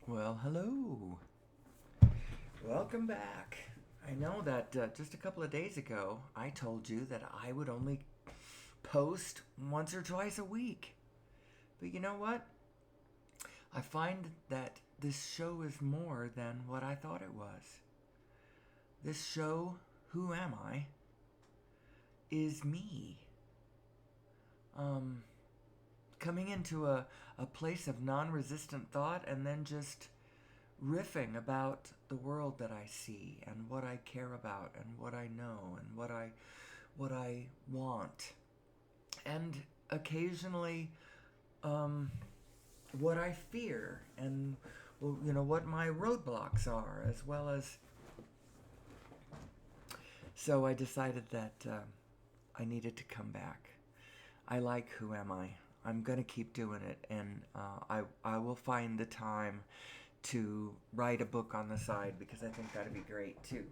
Well, hello. Welcome back. I know that just a couple of days ago I told you that I would only post once or twice a week. But you know what? I find that this show is more than what I thought it was. This show, Who Am I, is me. Um, Coming into a place of non resistant thought and then just riffing about the world that I see and what I care about and what I know and what I want, and occasionally um, what I fear and what my roadblocks are, as well as. So I decided that I needed to come back. I like Who Am I. I'm gonna keep doing it, and I will find the time to write a book on the side because I think that'd be great too.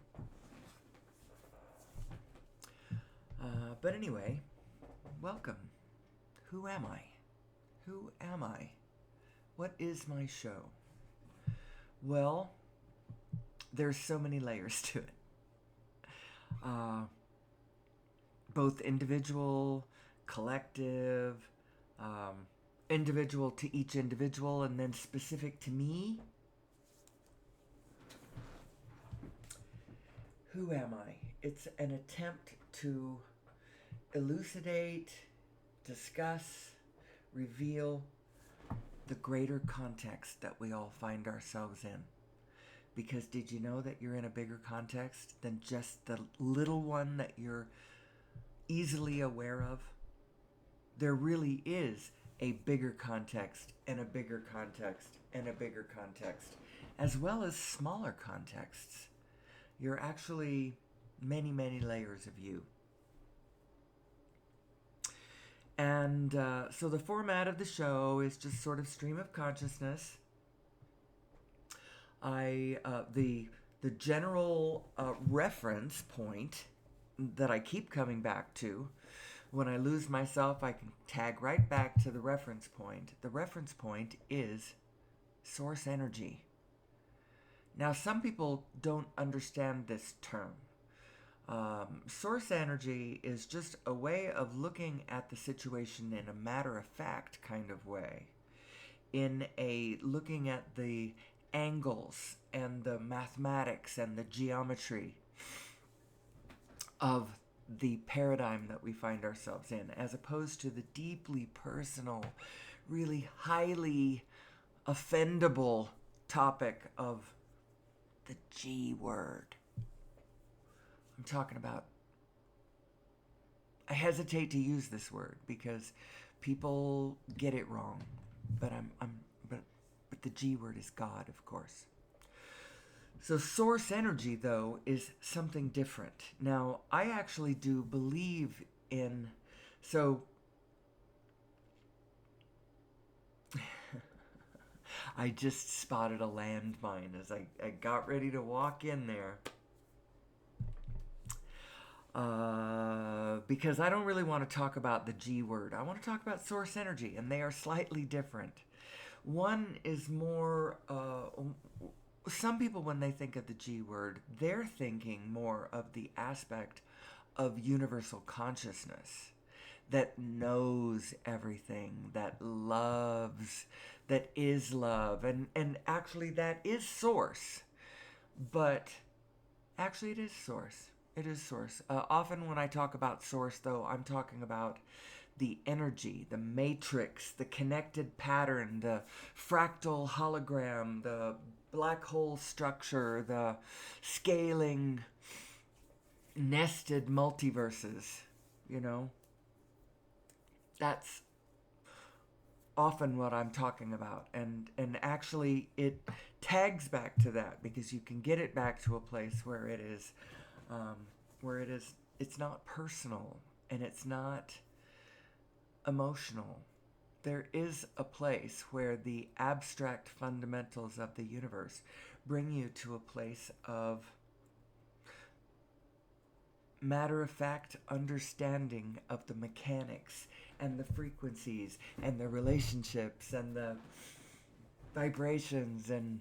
But anyway, welcome. Who am I? Who am I? What is my show? Well, there's so many layers to it. Uh, Both individual, collective, um, individual to each individual, and then specific to me. Who am I? It's an attempt to elucidate, discuss, reveal the greater context that we all find ourselves in. Because did you know that you're in a bigger context than just the little one that you're easily aware of? There really is a bigger context and a bigger context and a bigger context, as well as smaller contexts. You're actually many, many layers of you. And so the format of the show is just sort of stream of consciousness. The general reference point that I keep coming back to. When I lose myself, I can tag right back to the reference point. The reference point is source energy. Now, some people don't understand this term. Source energy is just a way of looking at the situation in a matter of fact kind of way, in a looking at the angles and the mathematics and the geometry of the paradigm that we find ourselves in, as opposed to the deeply personal, really highly offendable topic of the G word. I'm talking about. I hesitate to use this word because people get it wrong, but but the G word is God, of course. So source energy, though, is something different. Now, I actually do believe in. So I just spotted a landmine as I got ready to walk in there. Because I don't really want to talk about the G word. I want to talk about source energy, and they are slightly different. One is more. Some people, when they think of the G word, they're thinking more of the aspect of universal consciousness that knows everything, that loves, that is love, and actually that is source. But actually, it is source. It is source. Often, when I talk about source, though, I'm talking about the energy, the matrix, the connected pattern, the fractal hologram, the black hole structure, the scaling, nested multiverses. You know, that's often what I'm talking about, and actually it tags back to that because you can get it back to a place where it is, um, where it is. It's not personal and it's not emotional. There is a place where the abstract fundamentals of the universe bring you to a place of matter of fact understanding of the mechanics and the frequencies and the relationships and the vibrations, and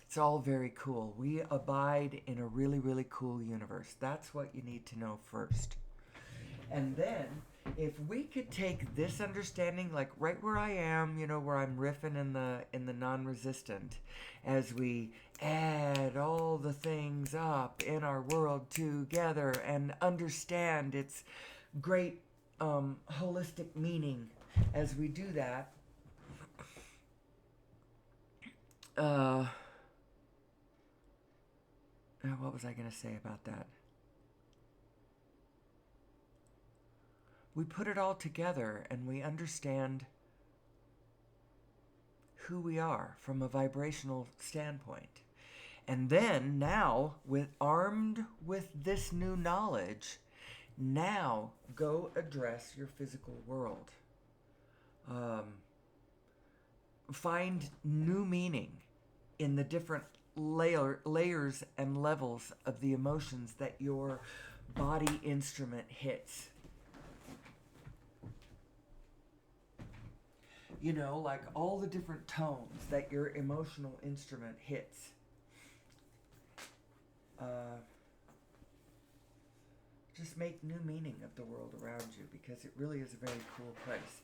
it's all very cool. We abide in a really, really cool universe. That's what you need to know first. And then, if we could take this understanding, like right where I am, where I'm riffing in the non-resistant, as we add all the things up in our world together and understand its great holistic meaning as we do that. What was I going to say about that? We put it all together and we understand who we are from a vibrational standpoint. And then now, armed with this new knowledge, now go address your physical world. Find new meaning in the different layers and levels of the emotions that your body instrument hits. Like all the different tones that your emotional instrument hits. Just make new meaning of the world around you, because it really is a very cool place.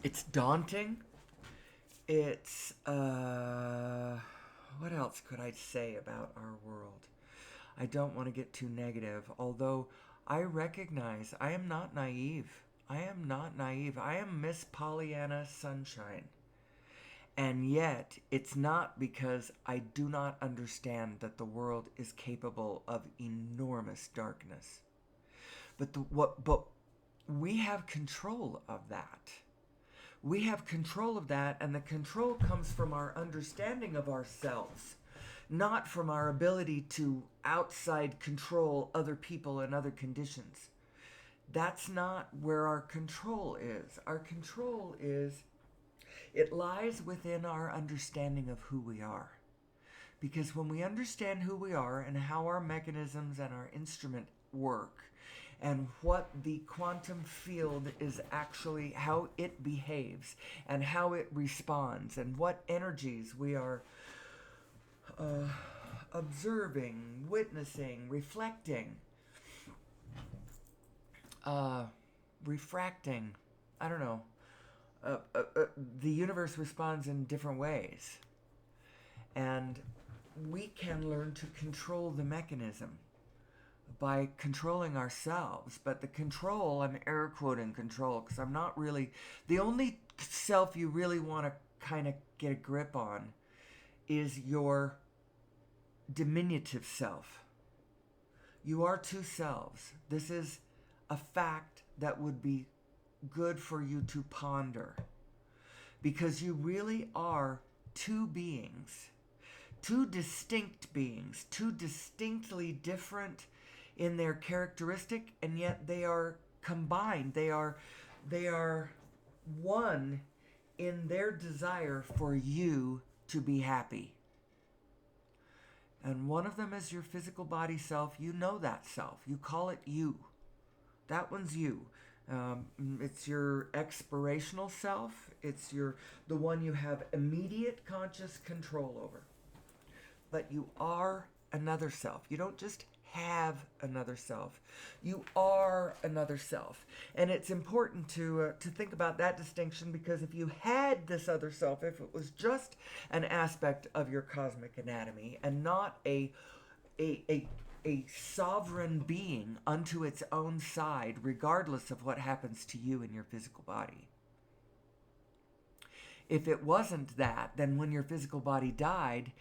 It's daunting. It's what else could I say about our world? I don't want to get too negative, although I recognize I am not naive. I am Miss Pollyanna Sunshine. And yet, it's not because I do not understand that the world is capable of enormous darkness. But we have control of that. We have control of that, and the control comes from our understanding of ourselves, not from our ability to outside control other people and other conditions. That's not where our control is. Our control it lies within our understanding of who we are. Because when we understand who we are and how our mechanisms and our instrument work, and what the quantum field is actually, how it behaves, and how it responds, and what energies we are observing, witnessing, reflecting, refracting, I don't know. The universe responds in different ways. And we can learn to control the mechanism by controlling ourselves. But the control, I'm air quoting control, because I'm not really, the only self you really want to kind of get a grip on is your diminutive self. You are two selves. This is a fact that would be good for you to ponder, because you really are two beings, two distinct beings, two distinctly different in their characteristic, and yet they are combined. They are one in their desire for you to be happy. And one of them is your physical body self. You know that self. You call it you. That one's you. It's your expirational self. It's the one you have immediate conscious control over. But you are another self. You don't just have another self. You are another self. And it's important to think about that distinction, because if you had this other self, if it was just an aspect of your cosmic anatomy and not a sovereign being unto its own side, regardless of what happens to you in your physical body. If it wasn't that, then when your physical body died,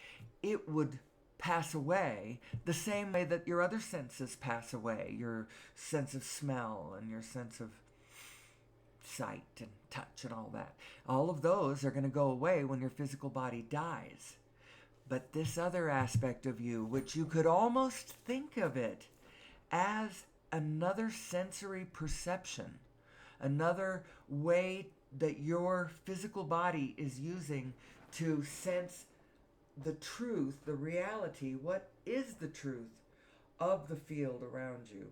it would pass away the same way that your other senses pass away. Your sense of smell and your sense of sight and touch and all that. All of those are going to go away when your physical body dies. But this other aspect of you, which you could almost think of it as another sensory perception, another way that your physical body is using to sense the truth, the reality, what is the truth of the field around you.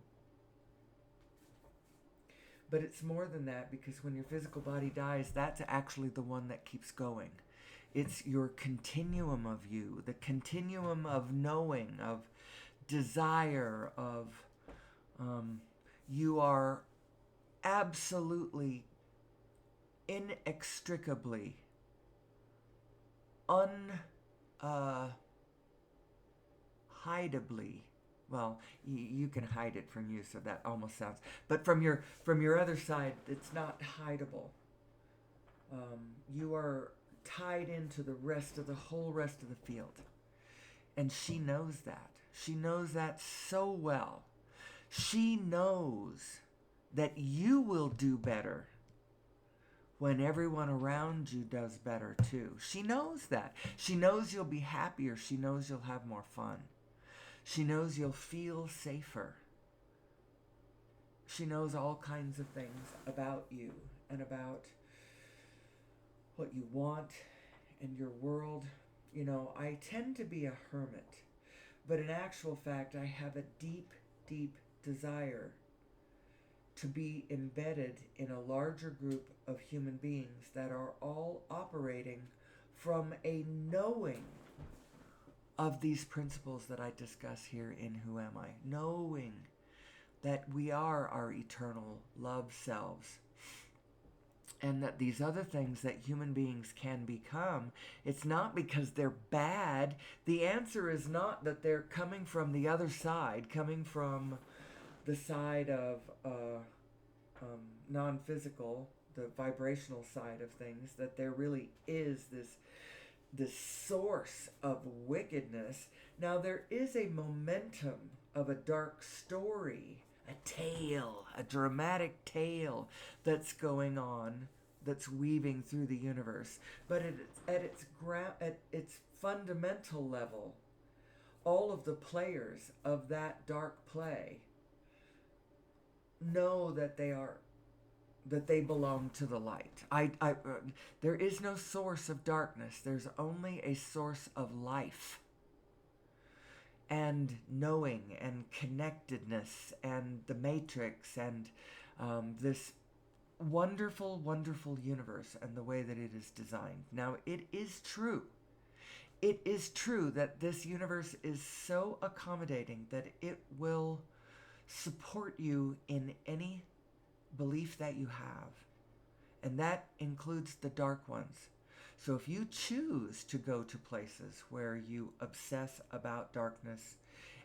But it's more than that, because when your physical body dies, that's actually the one that keeps going. It's your continuum of you, the continuum of knowing, of desire, of you are absolutely, inextricably, hidably, well, you can hide it from you, so that almost sounds, but from your other side, it's not hideable. You are tied into the whole rest of the field. And she knows that. She knows that so well. She knows that you will do better when everyone around you does better too. She knows that. She knows you'll be happier. She knows you'll have more fun. She knows you'll feel safer. She knows all kinds of things about you and about what you want and your world. You know, I tend to be a hermit, but in actual fact, I have a deep, deep desire to be embedded in a larger group of human beings that are all operating from a knowing of these principles that I discuss here in Who Am I? Knowing that we are our eternal love selves, and that these other things that human beings can become, it's not because they're bad. The answer is not that they're coming from the other side, coming from the side of non-physical, the vibrational side of things, that there really is this source of wickedness. Now, there is a momentum of a dark story, a tale, a dramatic tale that's going on, that's weaving through the universe. But at its fundamental level, all of the players of that dark play know that they belong to the light. There is no source of darkness. There's only a source of life and knowing and connectedness and the matrix and this wonderful, wonderful universe and the way that it is designed. Now, it is true. It is true that this universe is so accommodating that it will support you in any belief that you have. And that includes the dark ones. So if you choose to go to places where you obsess about darkness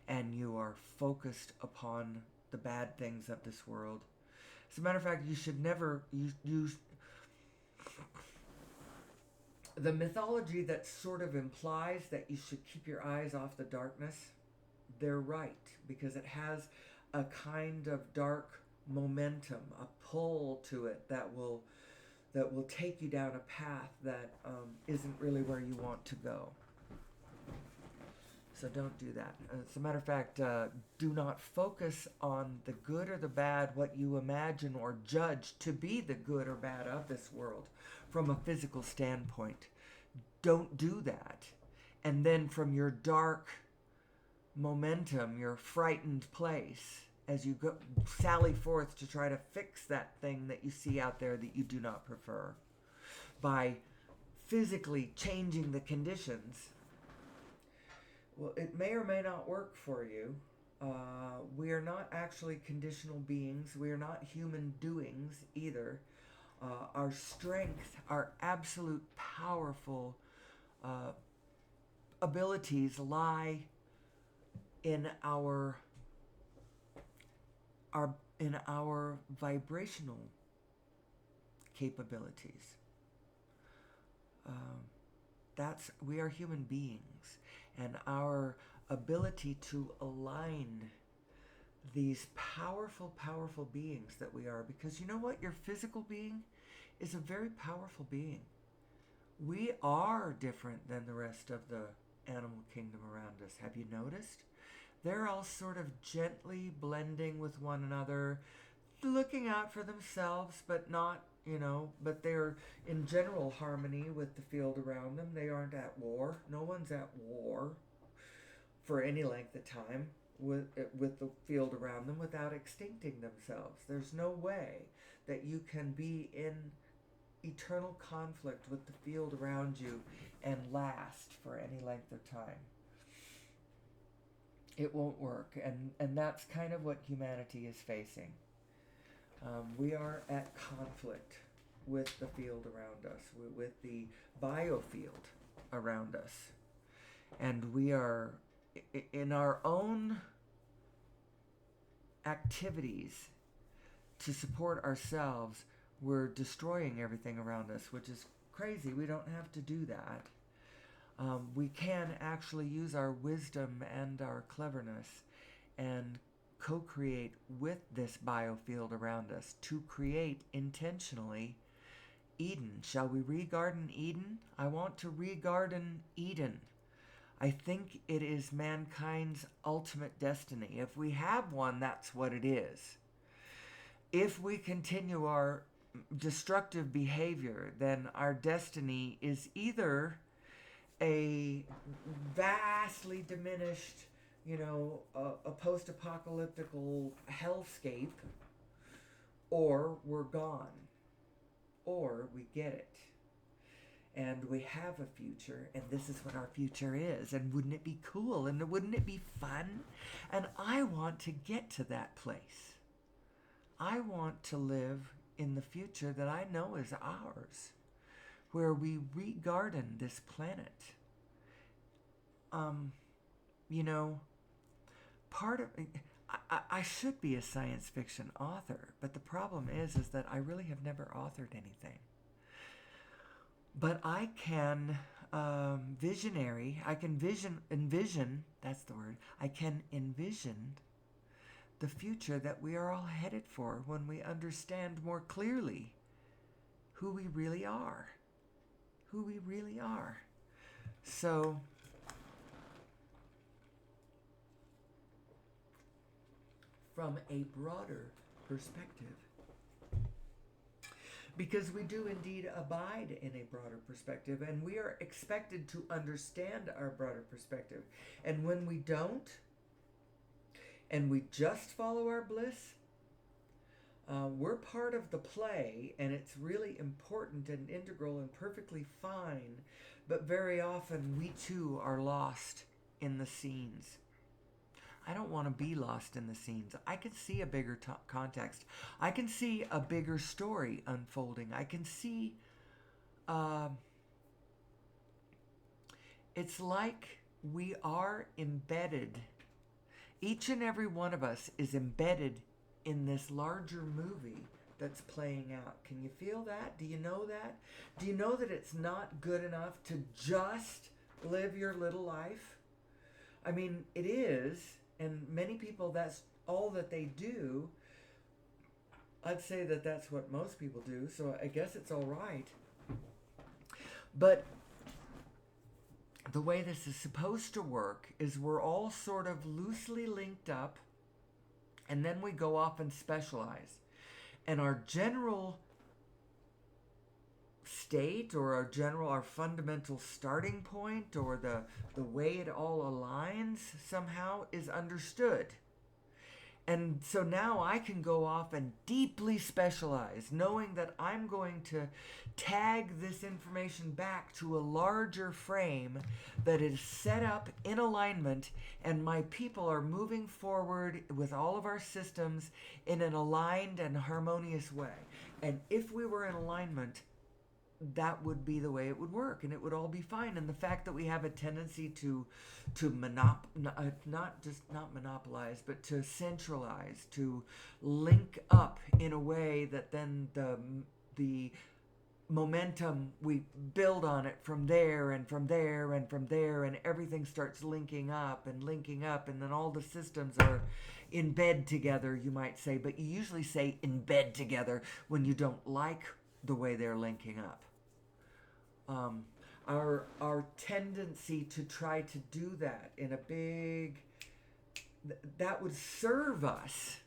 and you are focused upon the bad things of this world, as a matter of fact, you should never use the mythology that sort of implies that you should keep your eyes off the darkness. They're right, because it has a kind of dark momentum, a pull to it that will take you down a path that isn't really where you want to go. So don't do that. As a matter of fact, do not focus on the good or the bad, what you imagine or judge to be the good or bad of this world from a physical standpoint. Don't do that. And then from your dark momentum, your frightened place, as you go sally forth to try to fix that thing that you see out there that you do not prefer, by physically changing the conditions, well, it may or may not work for you. We are not actually conditional beings. We are not human doings either. Our strength, our absolute powerful abilities lie in our vibrational capabilities. We are human beings, and our ability to align these powerful, powerful beings that we are, because you know what? Your physical being is a very powerful being. We are different than the rest of the animal kingdom around us. Have you noticed? They're all sort of gently blending with one another, looking out for themselves, but not, but they're in general harmony with the field around them. They aren't at war. No one's at war for any length of time with the field around them without extincting themselves. There's no way. that you can be in eternal conflict with the field around you and last for any length of time. It won't work, and that's kind of what humanity is facing. We are at conflict with the field around us, with the biofield around us. And we are, in our own activities to support ourselves, we're destroying everything around us, which is crazy. We don't have to do that. We can actually use our wisdom and our cleverness and co-create with this biofield around us to create intentionally Eden. Shall we regarden Eden? I want to regarden Eden. I think it is mankind's ultimate destiny. If we have one, that's what it is. If we continue our destructive behavior, then our destiny is either a vastly diminished, a post-apocalyptical hellscape, or we're gone, or we get it. And we have a future, and this is what our future is. And wouldn't it be cool? And wouldn't it be fun? And I want to get to that place. I want to live in the future that I know is ours, where we regarden this planet. Part of I should be a science fiction author, but the problem is that I really have never authored anything. But I can I can envision, that's the word, I can envision the future that we are all headed for when we understand more clearly who we really are. Who we really are. So, from a broader perspective, because we do indeed abide in a broader perspective, and we are expected to understand our broader perspective. And when we don't, and we just follow our bliss, we're part of the play, and it's really important and integral and perfectly fine, but very often we too are lost in the scenes. I don't want to be lost in the scenes. I can see a bigger context. I can see a bigger story unfolding. I can see, it's like we are embedded. Each and every one of us is embedded in this larger movie that's playing out. Can you feel that? Do you know that? Do you know that it's not good enough to just live your little life? I mean, it is. And many people, that's all that they do. I'd say that that's what most people do, so I guess it's all right. But the way this is supposed to work is we're all sort of loosely linked up, and then we go off and specialize. And our general state, or our fundamental starting point, or the way it all aligns somehow is understood. And so now I can go off and deeply specialize, knowing that I'm going to tag this information back to a larger frame that is set up in alignment, and my people are moving forward with all of our systems in an aligned and harmonious way. And if we were in alignment, that would be the way it would work, and it would all be fine. And the fact that we have a tendency to not monopolize, but to centralize, to link up in a way that then the momentum, we build on it from there and from there and from there, and everything starts linking up, and then all the systems are in bed together, you might say. But you usually say in bed together when you don't like the way they're linking up. Our tendency to try to do that in a big, that would serve us,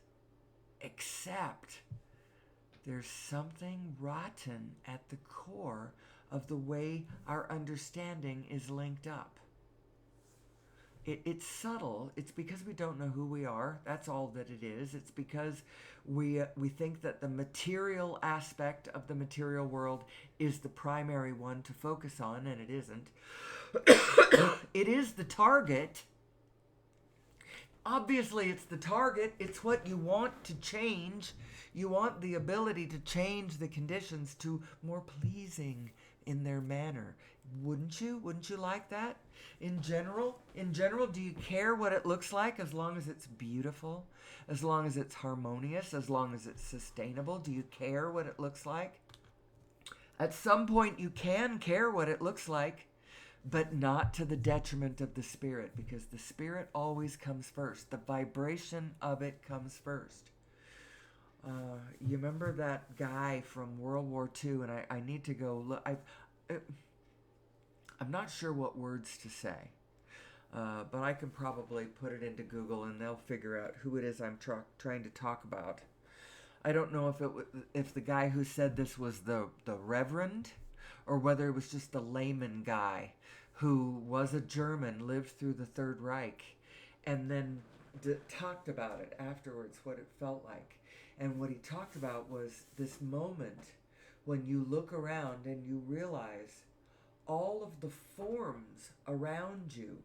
except there's something rotten at the core of the way our understanding is linked up. It's subtle. It's because we don't know who we are. That's all that it is. It's because we think that the material aspect of the material world is the primary one to focus on, and it isn't. It is the target. Obviously, it's the target. It's what you want to change. You want the ability to change the conditions to more pleasing in their manner. Wouldn't you? Wouldn't you like that? In general, do you care what it looks like as long as it's beautiful, as long as it's harmonious, as long as it's sustainable? Do you care what it looks like? At some point, you can care what it looks like, but not to the detriment of the spirit, because the spirit always comes first. The vibration of it comes first. You remember that guy from World War II, and I need to go look. I'm not sure what words to say, but I can probably put it into Google and they'll figure out who it is I'm trying to talk about. I don't know if the guy who said this was the Reverend, or whether it was just the layman guy who was a German, lived through the Third Reich, and then talked about it afterwards, what it felt like. And what he talked about was this moment when you look around and you realize all of the forms around you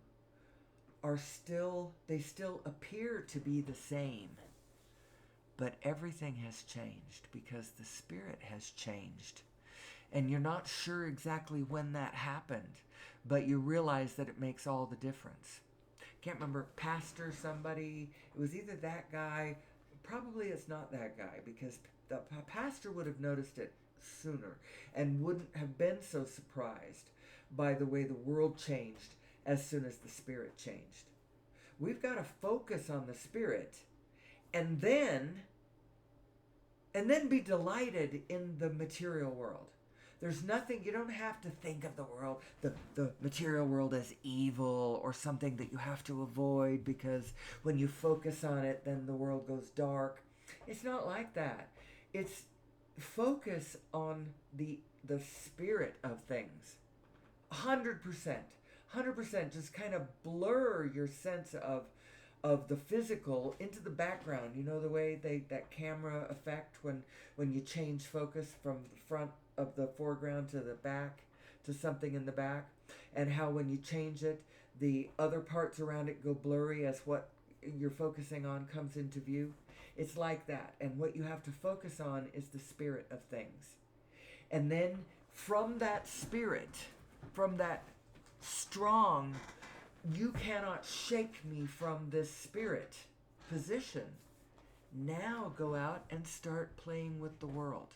they still appear to be the same. But everything has changed because the spirit has changed. And you're not sure exactly when that happened, but you realize that it makes all the difference. Can't remember, pastor somebody, it was either that guy, probably it's not that guy, because the pastor would have noticed it sooner and wouldn't have been so surprised by the way the world changed as soon as the spirit changed. We've got to focus on the spirit and then be delighted in the material world. There's nothing, you don't have to think of the world, the material world as evil or something that you have to avoid because when you focus on it, then the world goes dark. It's not like that. It's focus on the spirit of things. 100%. 100%. Just kind of blur your sense of the physical into the background. You know the way that camera effect when you change focus from the front of the foreground to the back to something in the back, and how when you change it, the other parts around it go blurry as what you're focusing on comes into view. It's like that. And what you have to focus on is the spirit of things. And then from that spirit, from that strong, you cannot shake me from this spirit position. Now go out and start playing with the world.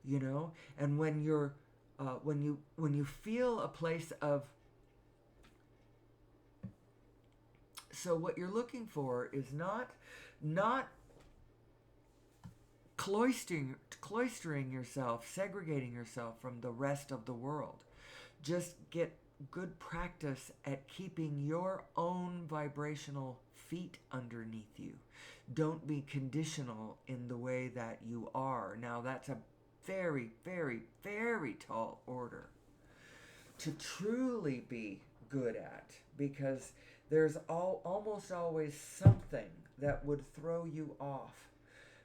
You know, and when you're when you feel a place of, so what you're looking for is not cloistering yourself, segregating yourself from the rest of the world. Just get good practice at keeping your own vibrational feet underneath you. Don't be conditional in the way that you are. Now that's a very, very, very tall order to truly be good at, because there's almost always something that would throw you off.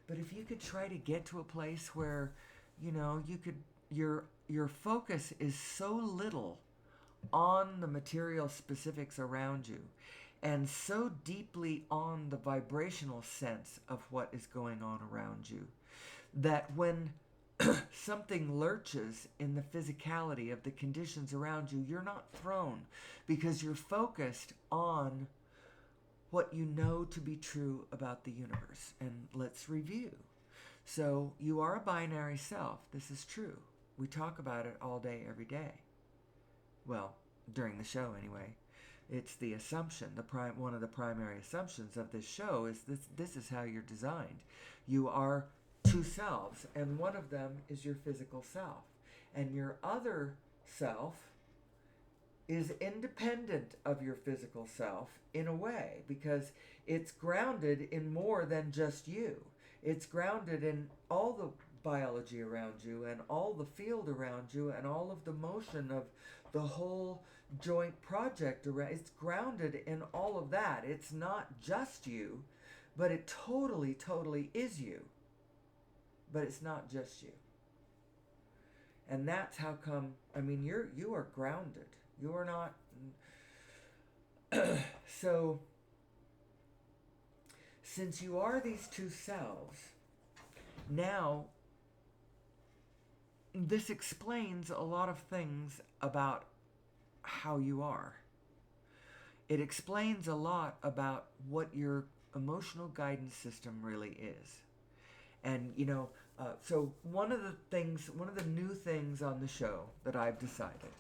But if you could try to get to a place where, you know, your focus is so little on the material specifics around you and so deeply on the vibrational sense of what is going on around you, that when something lurches in the physicality of the conditions around you, you're not thrown, because you're focused on what you know to be true about the universe. And let's review. So you are a binary self. This is true. We talk about it all day, every day. Well, during the show anyway. It's the assumption, one of the primary assumptions of this show is this is how you're designed. You are two selves, and one of them is your physical self. And your other self is independent of your physical self in a way, because it's grounded in more than just you. It's grounded in all the biology around you and all the field around you and all of the motion of the whole joint project around. It's grounded in all of that. It's not just you, but it totally is you. But it's not just you. And that's how come, I mean, you are grounded. You are not. So, since you are these two selves, now this explains a lot of things about how you are. It explains a lot about what your emotional guidance system really is. And, so one of the new things on the show that I've decided,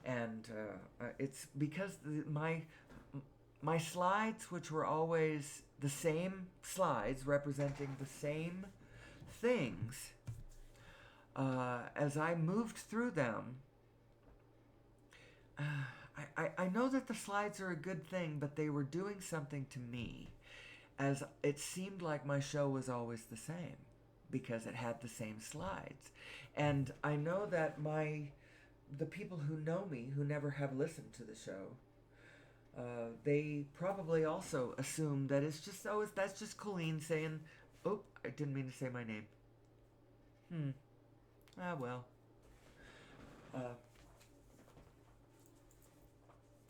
and it's because my slides, which were always the same slides representing the same things, as I moved through them, I know that the slides are a good thing, but they were doing something to me, as it seemed like my show was always the same because it had the same slides. And I know that the people who know me, who never have listened to the show, they probably also assume that it's just, that's just Colleen saying, oh, I didn't mean to say my name. Well.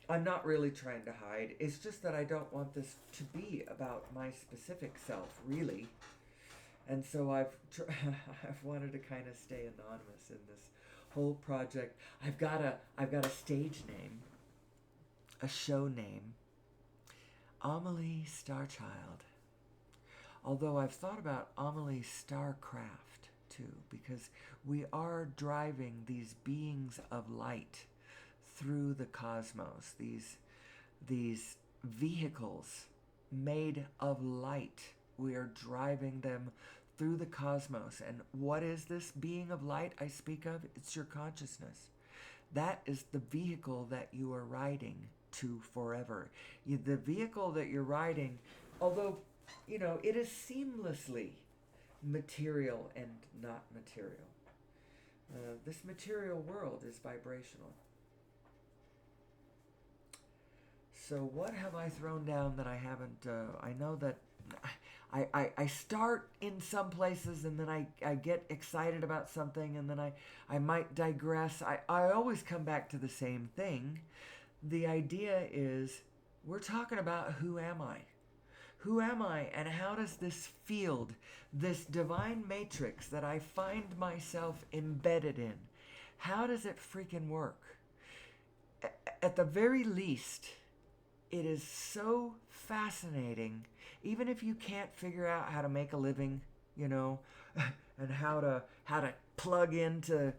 I'm not really trying to hide. It's just that I don't want this to be about my specific self, really. And so I've wanted to kind of stay anonymous in this whole project. I've got a stage name, a show name, Amelie Starchild. Although I've thought about Amelie Starcraft too, because we are driving these beings of light through the cosmos, these vehicles made of light. We are driving them through the cosmos. And what is this being of light I speak of? It's your consciousness. That is the vehicle that you are riding to forever. The vehicle that you're riding, although, it is seamlessly material and not material. This material world is vibrational. So what have I thrown down that I haven't, I know that I start in some places and then I get excited about something and then I might digress. I always come back to the same thing. The idea is we're talking about who am I? Who am I and how does this field, this divine matrix that I find myself embedded in, how does it freaking work? At the very least, it is so fascinating, even if you can't figure out how to make a living, and how to plug into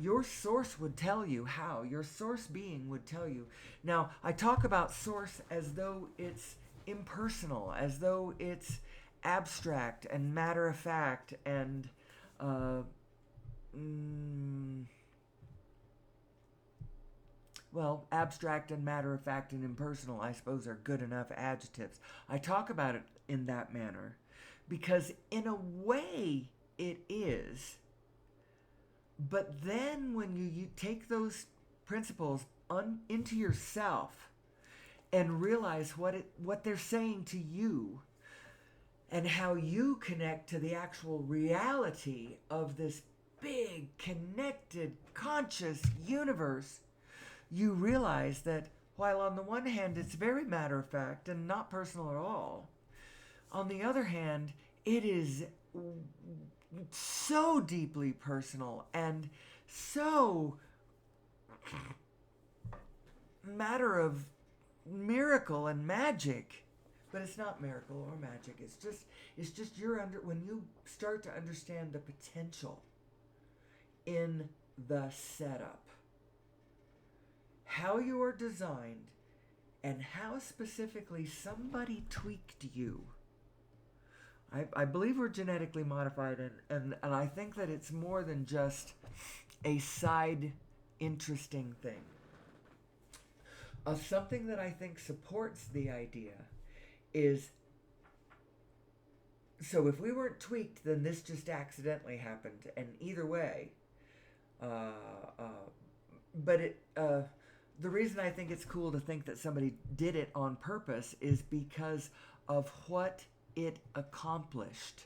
your source would tell you how. Your source being would tell you. Now, I talk about source as though it's impersonal, as though it's abstract and matter of fact and well, abstract and matter-of-fact and impersonal, I suppose, are good enough adjectives. I talk about it in that manner because, in a way, it is. But then when you take those principles into yourself and realize what they're saying to you and how you connect to the actual reality of this big, connected, conscious universe, you realize that while on the one hand it's very matter-of-fact and not personal at all, on the other hand, it is so deeply personal and so matter of miracle and magic. But it's not miracle or magic. It's just when you start to understand the potential in the setup, how you are designed, and how specifically somebody tweaked you. I believe we're genetically modified, and I think that it's more than just a side interesting thing. Something that I think supports the idea is So if we weren't tweaked, then this just accidentally happened. And either way, uh, uh, but the reason I think it's cool to think that somebody did it on purpose is because of what it accomplished.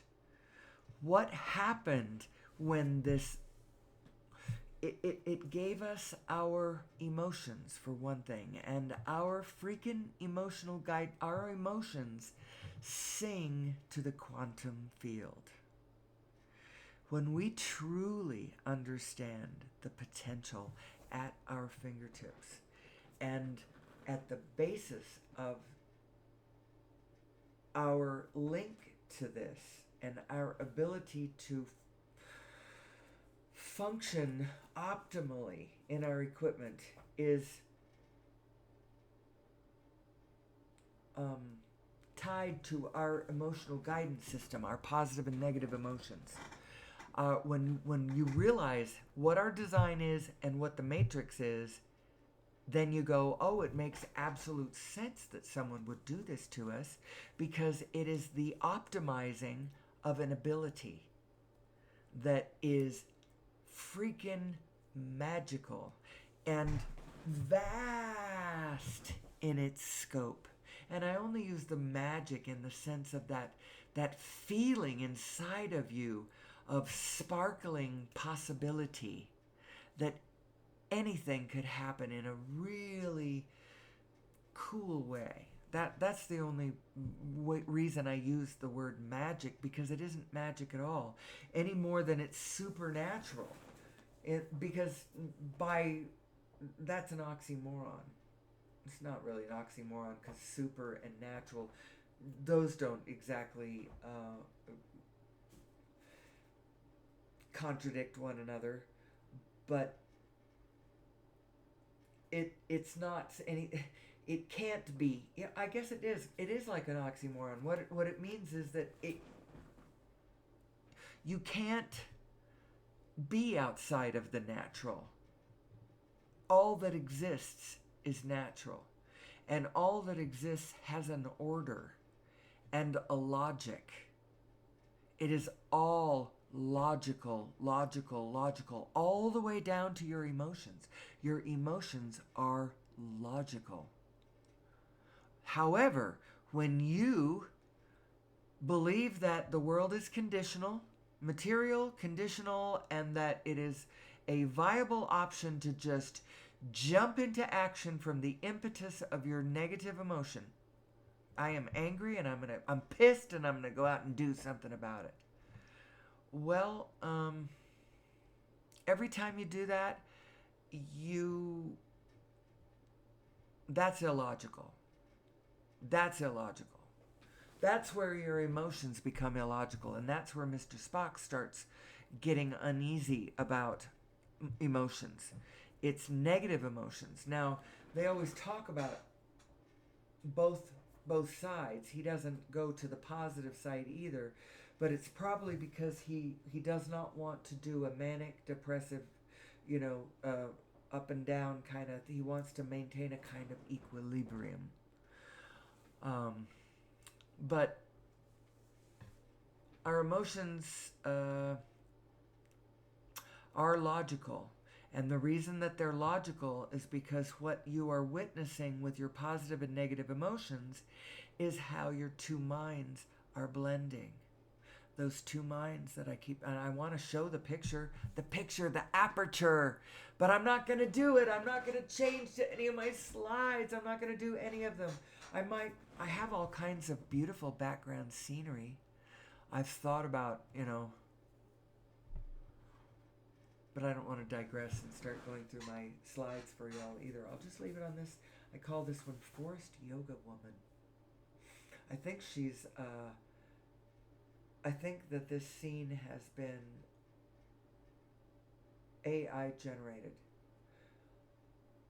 What happened when this it gave us our emotions for one thing, and our freaking emotional guide, our emotions sing to the quantum field. When we truly understand the potential at our fingertips, and at the basis of our link to this and our ability to function optimally in our equipment is tied to our emotional guidance system, our positive and negative emotions. When you realize what our design is and what the matrix is, then you go, oh, it makes absolute sense that someone would do this to us, because it is the optimizing of an ability that is freaking magical and vast in its scope. And I only use the magic in the sense of that feeling inside of you of sparkling possibility that anything could happen in a really cool way. That's the only reason I use the word magic, because it isn't magic at all, any more than it's supernatural. Because by that's an oxymoron. It's not really an oxymoron, because super and natural, those don't exactly contradict one another, but it's not any. It can't be. Yeah, I guess it is. It is like an oxymoron. What it means is that you can't be outside of the natural. All that exists is natural, and all that exists has an order and a logic. It is all logical, all the way down to your emotions. Your emotions are logical. However, when you believe that the world is conditional, material, conditional, and that it is a viable option to just jump into action from the impetus of your negative emotion. I am angry and I'm pissed and I'm gonna go out and do something about it. Well, every time you do that, you that's illogical. That's illogical. That's where your emotions become illogical, and that's where Mr. Spock starts getting uneasy about emotions. It's negative emotions. Now, they always talk about both sides. He doesn't go to the positive side either, but it's probably because he does not want to do a manic depressive, up and down kind of. He wants to maintain a kind of equilibrium. But our emotions are logical. And the reason that they're logical is because what you are witnessing with your positive and negative emotions is how your two minds are blending. Those two minds that I keep, and I want to show the picture, the aperture, but I'm not going to do it. I'm not going to change to any of my slides. I'm not going to do any of them. I have all kinds of beautiful background scenery. I've thought about, but I don't want to digress and start going through my slides for y'all either. I'll just leave it on this. I call this one Forest Yoga Woman. I think I think that this scene has been AI generated.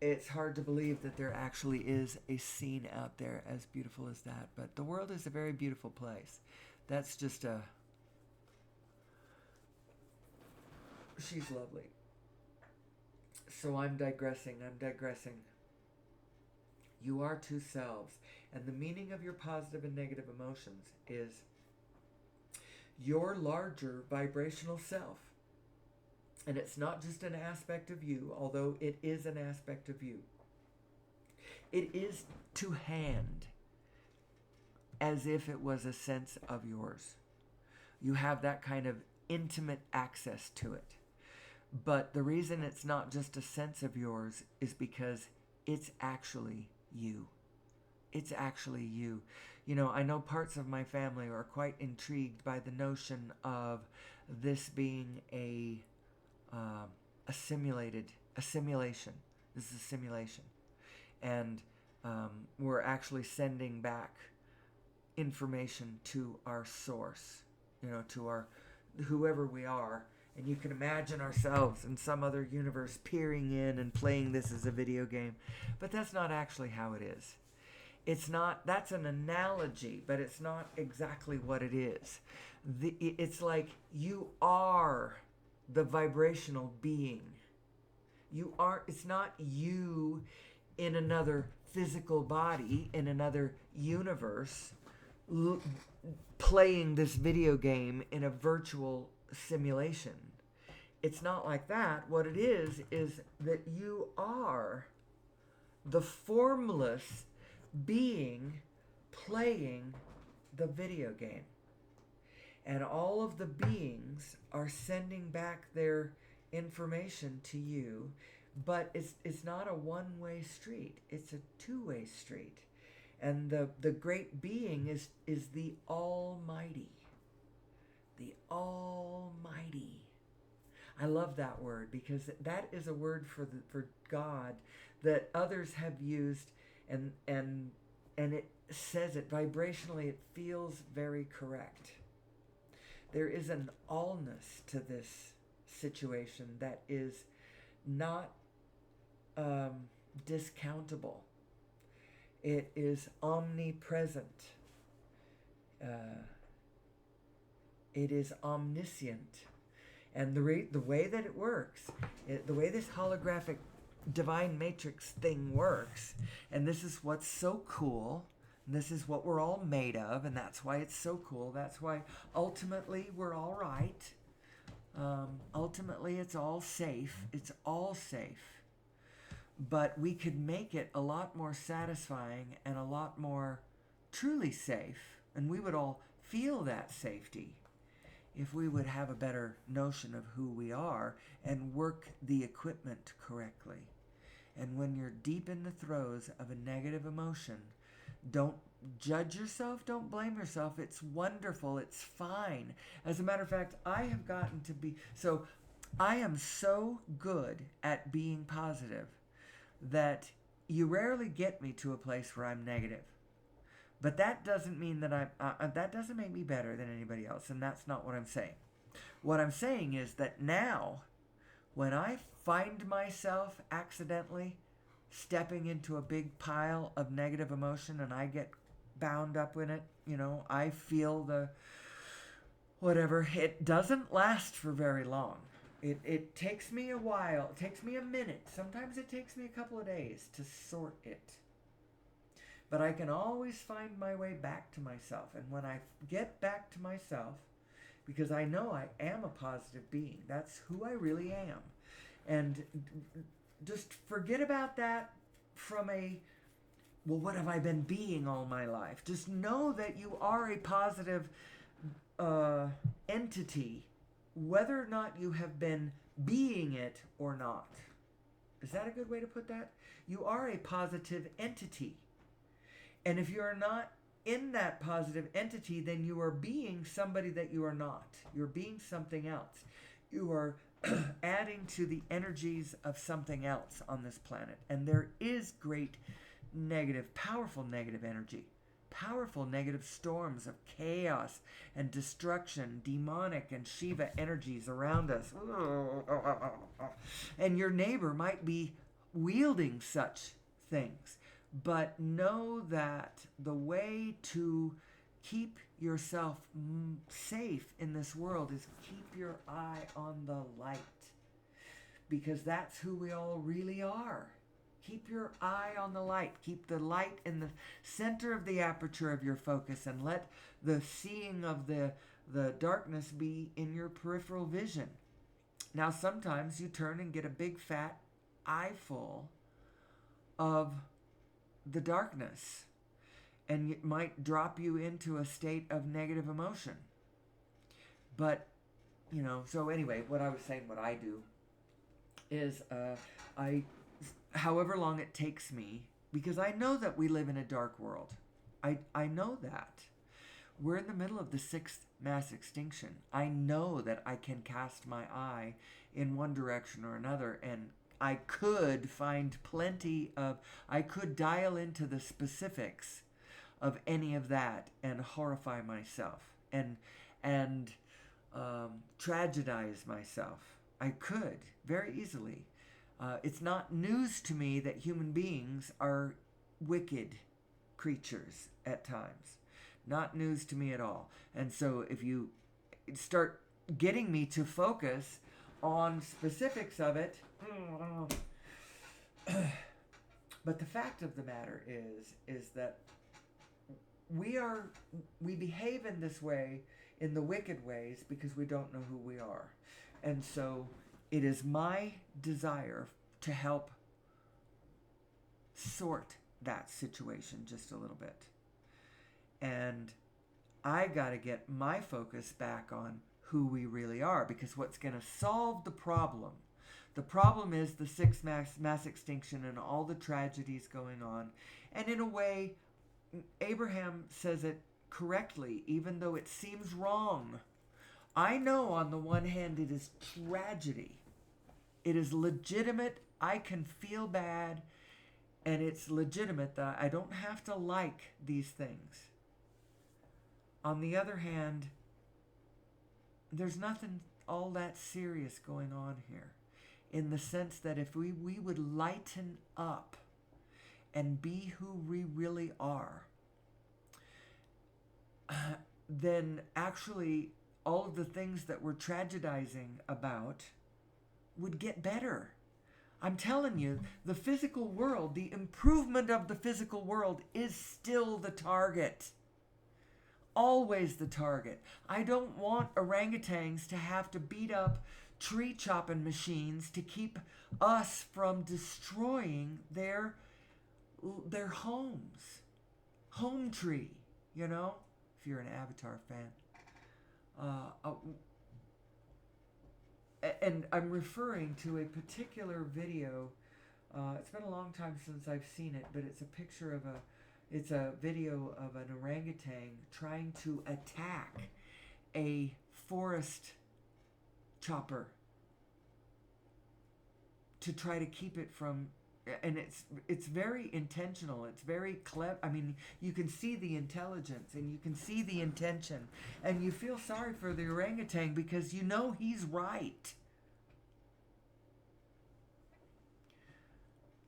It's hard to believe that there actually is a scene out there as beautiful as that, but the world is a very beautiful place. That's just she's lovely. So I'm digressing. You are two selves, and the meaning of your positive and negative emotions is your larger vibrational self. And it's not just an aspect of you, although it is an aspect of you. It is to hand as if it was a sense of yours. You have that kind of intimate access to it. But the reason it's not just a sense of yours is because it's actually you. It's actually you. You know, I know parts of my family are quite intrigued by the notion of this being a simulation. This is a simulation. And we're actually sending back information to our source, you know, to our whoever we are. And you can imagine ourselves in some other universe peering in and playing this as a video game. But that's not actually how it is. It's not, that's an analogy, but it's not exactly what it is. It's like you are the vibrational being. You are, it's not you in another physical body, in another universe, playing this video game in a virtual simulation. It's not like that. What it is that you are the formless being playing the video game. And all of the beings are sending back their information to you, but it's not a one-way street. It's a two-way street. And the great being is the Almighty. The Almighty. I love that word because that is a word for God that others have used, and it says it vibrationally. It feels very correct. There is an allness to this situation that is not discountable. It is omnipresent. It is omniscient. And the way that it works, the way this holographic divine matrix thing works, and this is what's so cool, this is what we're all made of, and that's why it's so cool. That's why ultimately we're all right. Ultimately it's all safe. It's all safe. But we could make it a lot more satisfying and a lot more truly safe, and we would all feel that safety if we would have a better notion of who we are and work the equipment correctly. And when you're deep in the throes of a negative emotion, don't judge yourself, don't blame yourself. It's wonderful, it's fine. As a matter of fact, I have gotten to be, so I am so good at being positive that you rarely get me to a place where I'm negative. But that doesn't mean that that doesn't make me better than anybody else, and that's not what I'm saying. What I'm saying is that now, when I find myself accidentally stepping into a big pile of negative emotion and I get bound up in it, you know, I feel the whatever, it doesn't last for very long. It takes me a while. It takes me a minute. Sometimes it takes me a couple of days to sort it. But I can always find my way back to myself. And when I get back to myself, because I know I am a positive being, that's who I really am. And just forget about that from well, what have I been being all my life? Just know that you are a positive entity, whether or not you have been being it or not. Is that a good way to put that? You are a positive entity. And if you are not in that positive entity, then you are being somebody that you are not. You're being something else. You are adding to the energies of something else on this planet. And there is great negative, powerful negative energy. Powerful negative storms of chaos and destruction, demonic and Shiva energies around us. And your neighbor might be wielding such things. But know that the way to keep yourself safe in this world is keep your eye on the light. Because that's who we all really are. Keep your eye on the light. Keep the light in the center of the aperture of your focus, and let the seeing of the the darkness be in your peripheral vision. Now, sometimes you turn and get a big fat eyeful of the darkness, and it might drop you into a state of negative emotion. But, so anyway, what I was saying, what I do is however long it takes me, because I know that we live in a dark world. I know that. We're in the middle of the sixth mass extinction. I know that I can cast my eye in one direction or another, and I could find I could dial into the specifics of any of that and horrify myself and tragedize myself. I could very easily. It's not news to me that human beings are wicked creatures at times. Not news to me at all. And so if you start getting me to focus on specifics of it, but the fact of the matter is that we behave in this way, in the wicked ways, because we don't know who we are. And so it is my desire to help sort that situation just a little bit. And I got to get my focus back on who we really are, because what's going to solve the problem is the sixth mass extinction and all the tragedies going on. And in a way, Abraham says it correctly, even though it seems wrong. I know on the one hand it is tragedy. It is legitimate. I can feel bad, and it's legitimate that I don't have to like these things. On the other hand, there's nothing all that serious going on here, in the sense that if we would lighten up and be who we really are, then actually all of the things that we're tragedizing about would get better. I'm telling you, the physical world, the improvement of the physical world is still the target. Always the target. I don't want orangutans to have to beat up tree chopping machines to keep us from destroying their homes. Home tree, if you're an Avatar fan. And I'm referring to a particular video. It's been a long time since I've seen it, but it's a video of an orangutan trying to attack a forest chopper to try to keep it from, and it's very intentional. It's very clever. I mean, you can see the intelligence and you can see the intention, and you feel sorry for the orangutan because you know he's right.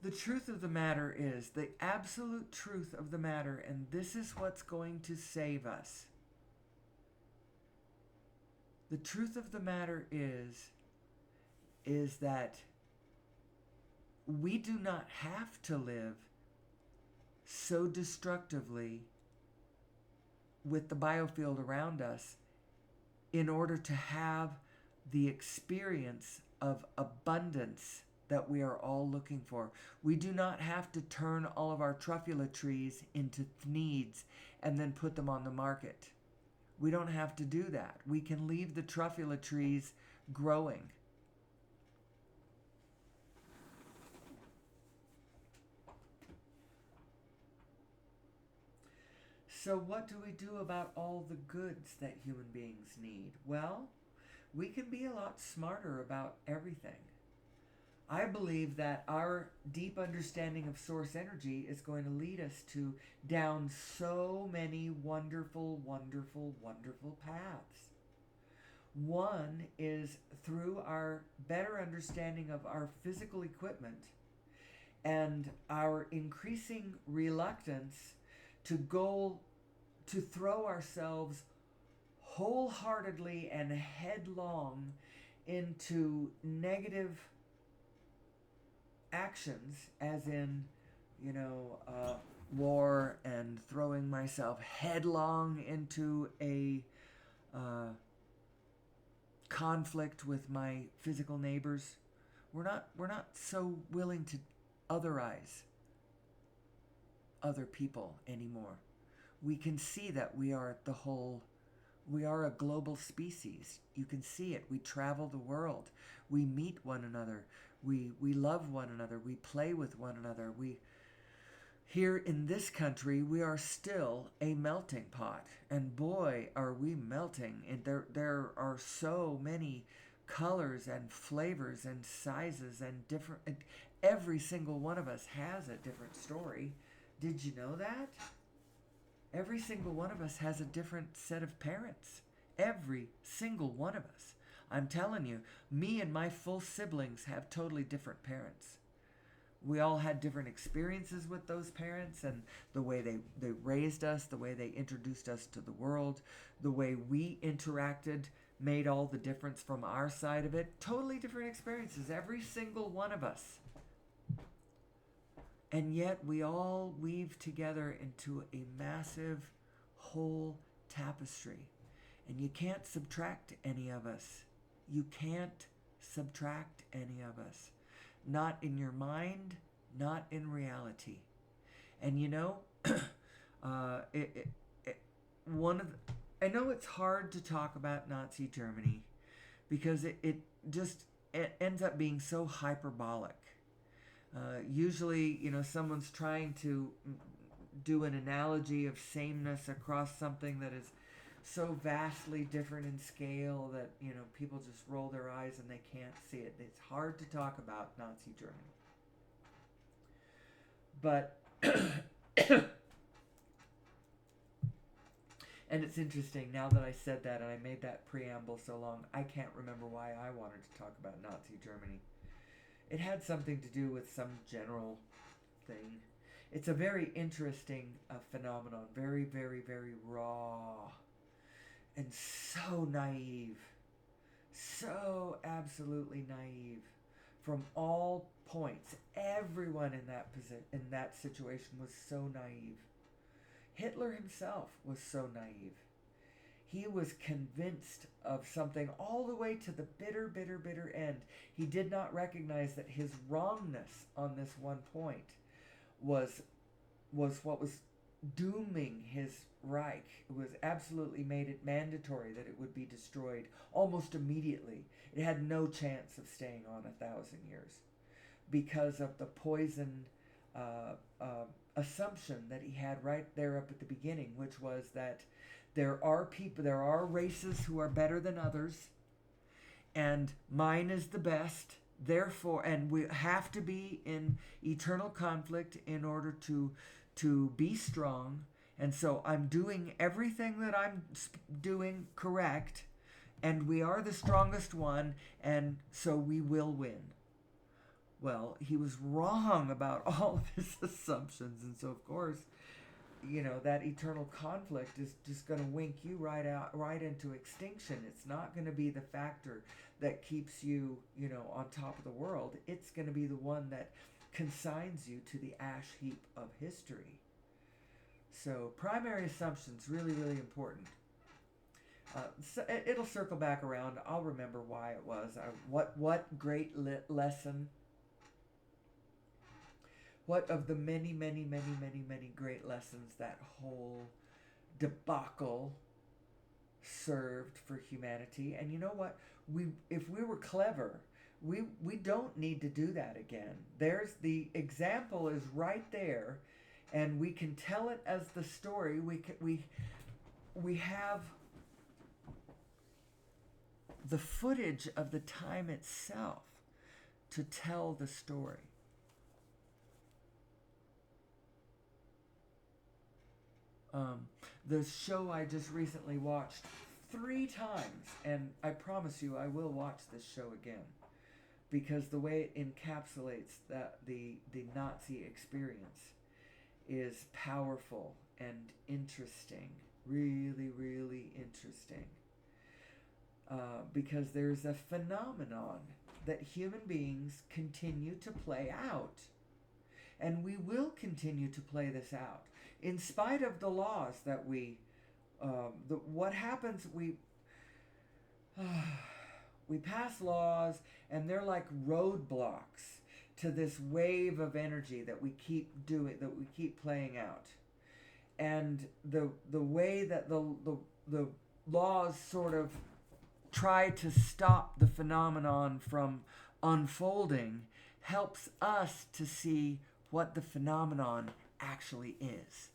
The truth of the matter is, the absolute truth of the matter, and this is what's going to save us. The truth of the matter is that we do not have to live so destructively with the biofield around us in order to have the experience of abundance that we are all looking for. We do not have to turn all of our truffula trees into thneeds and then put them on the market. We don't have to do that. We can leave the truffula trees growing. So what do we do about all the goods that human beings need? Well, we can be a lot smarter about everything. I believe that our deep understanding of source energy is going to lead us down so many wonderful, wonderful, wonderful paths. One is through our better understanding of our physical equipment and our increasing reluctance to throw ourselves wholeheartedly and headlong into negative actions, as in, war, and throwing myself headlong into a conflict with my physical neighbors. We're not so willing to otherize other people anymore. We can see that we are a global species. You can see it. We travel the world. We meet one another. We love one another. We play with one another. Here in this country, we are still a melting pot. And boy, are we melting. And there are so many colors and flavors and sizes and different. And every single one of us has a different story. Did you know that? Every single one of us has a different set of parents. Every single one of us. I'm telling you, me and my full siblings have totally different parents. We all had different experiences with those parents and the way they raised us, the way they introduced us to the world, the way we interacted made all the difference from our side of it. Totally different experiences, every single one of us. And yet we all weave together into a massive whole tapestry. And you can't subtract any of us. You can't subtract any of us. Not in your mind, not in reality. And you know, I know it's hard to talk about Nazi Germany because it ends up being so hyperbolic. Usually, someone's trying to do an analogy of sameness across something that is so vastly different in scale that, people just roll their eyes and they can't see it. It's hard to talk about Nazi Germany. But, and it's interesting, now that I said that and I made that preamble so long, I can't remember why I wanted to talk about Nazi Germany. It had something to do with some general thing. It's a very interesting phenomenon. Very, very, very raw. And so naive. So absolutely naive. From all points. Everyone in that situation was so naive. Hitler himself was so naive. He was convinced of something all the way to the bitter, bitter, bitter end. He did not recognize that his wrongness on this one point was what was dooming his Reich. It was absolutely made it mandatory that it would be destroyed almost immediately. It had no chance of staying on 1,000 years because of the poisoned assumption that he had right there up at the beginning, which was that there are races who are better than others, and mine is the best. Therefore, and we have to be in eternal conflict in order to be strong. And so I'm doing everything that I'm doing correct, and we are the strongest one, and so we will win. Well, he was wrong about all of his assumptions, and so of course, that eternal conflict is just going to wink you right into extinction. It's not going to be the factor that keeps you, on top of the world. It's going to be the one that consigns you to the ash heap of history. So primary assumptions, really, really important. So it'll circle back around. I'll remember why it was. What great lesson. What of the many, many, many, many, many great lessons that whole debacle served for humanity. And you know what? If we were clever, we don't need to do that again. There's the example is right there, and we can tell it as the story. We have the footage of the time itself to tell the story. The show I just recently watched 3 times, and I promise you I will watch this show again, because the way it encapsulates the Nazi experience is powerful and interesting, really, really interesting, because there's a phenomenon that human beings continue to play out, and we will continue to play this out. In spite of the laws that what happens, We pass laws, and they're like roadblocks to this wave of energy that we keep doing, that we keep playing out. And the way that the laws sort of try to stop the phenomenon from unfolding helps us to see what the phenomenon actually is.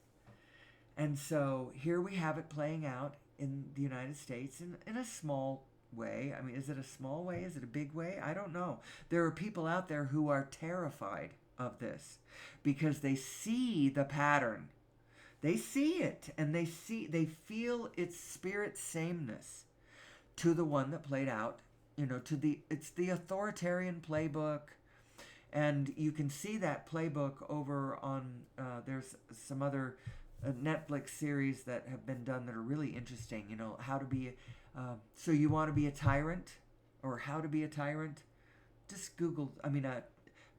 And so here we have it playing out in the United States in a small way. I mean, is it a small way? Is it a big way? I don't know. There are people out there who are terrified of this because they see the pattern. They see it, and they feel its spirit sameness to the one that played out, it's the authoritarian playbook. And you can see that playbook over on, there's some other Netflix series that have been done that are really interesting. How to be, so you want to be a tyrant, or how to be a tyrant? Just Google,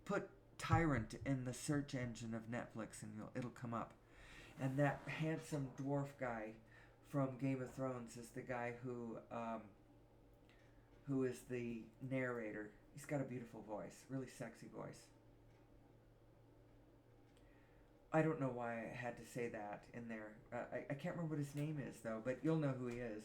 put tyrant in the search engine of Netflix, and it'll come up. And that handsome dwarf guy from Game of Thrones is the guy who is the narrator. He's got a beautiful voice, really sexy voice. I don't know why I had to say that in there. I can't remember what his name is, though, but you'll know who he is.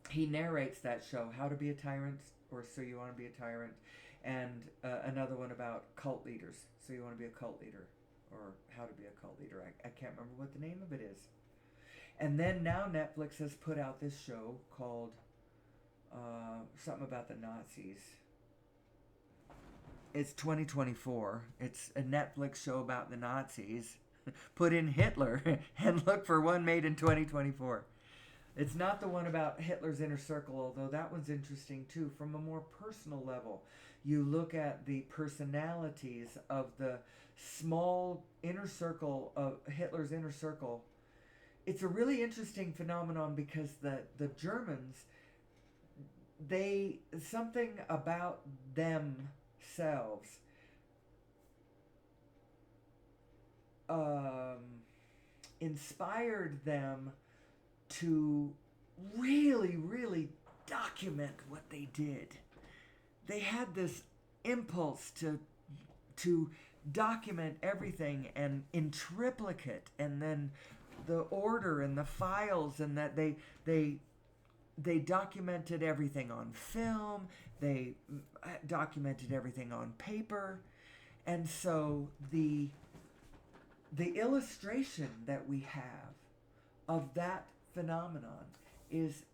He narrates that show, How to Be a Tyrant, or So You Want to Be a Tyrant, and another one about cult leaders, So You Want to Be a Cult Leader, or How to Be a Cult Leader. I can't remember what the name of it is. And then now Netflix has put out this show called something about the Nazis. It's 2024. It's a Netflix show about the Nazis. Put in Hitler and look for one made in 2024. It's not the one about Hitler's inner circle, although that one's interesting too. From a more personal level, you look at the personalities of the small inner circle of Hitler's inner circle. It's a really interesting phenomenon because the Germans, something about themselves inspired them to really, really document what they did. They had this impulse to document everything and in triplicate, and then the order and the files, and that they documented everything on film, they documented everything on paper. And so the illustration that we have of that phenomenon is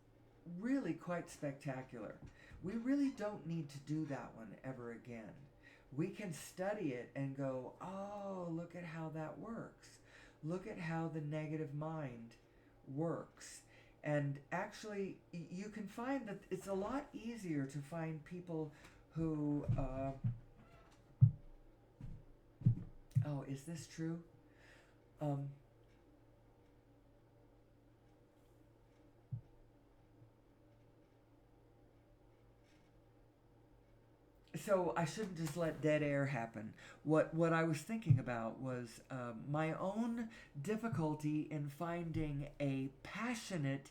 really quite spectacular. We really don't need to do that one ever again. We can study it and go, oh, look at how that works. Look at how the negative mind works. And actually, you can find that it's a lot easier to find people who... oh, is this true? So I shouldn't just let dead air happen. What I was thinking about was my own difficulty in finding a passionate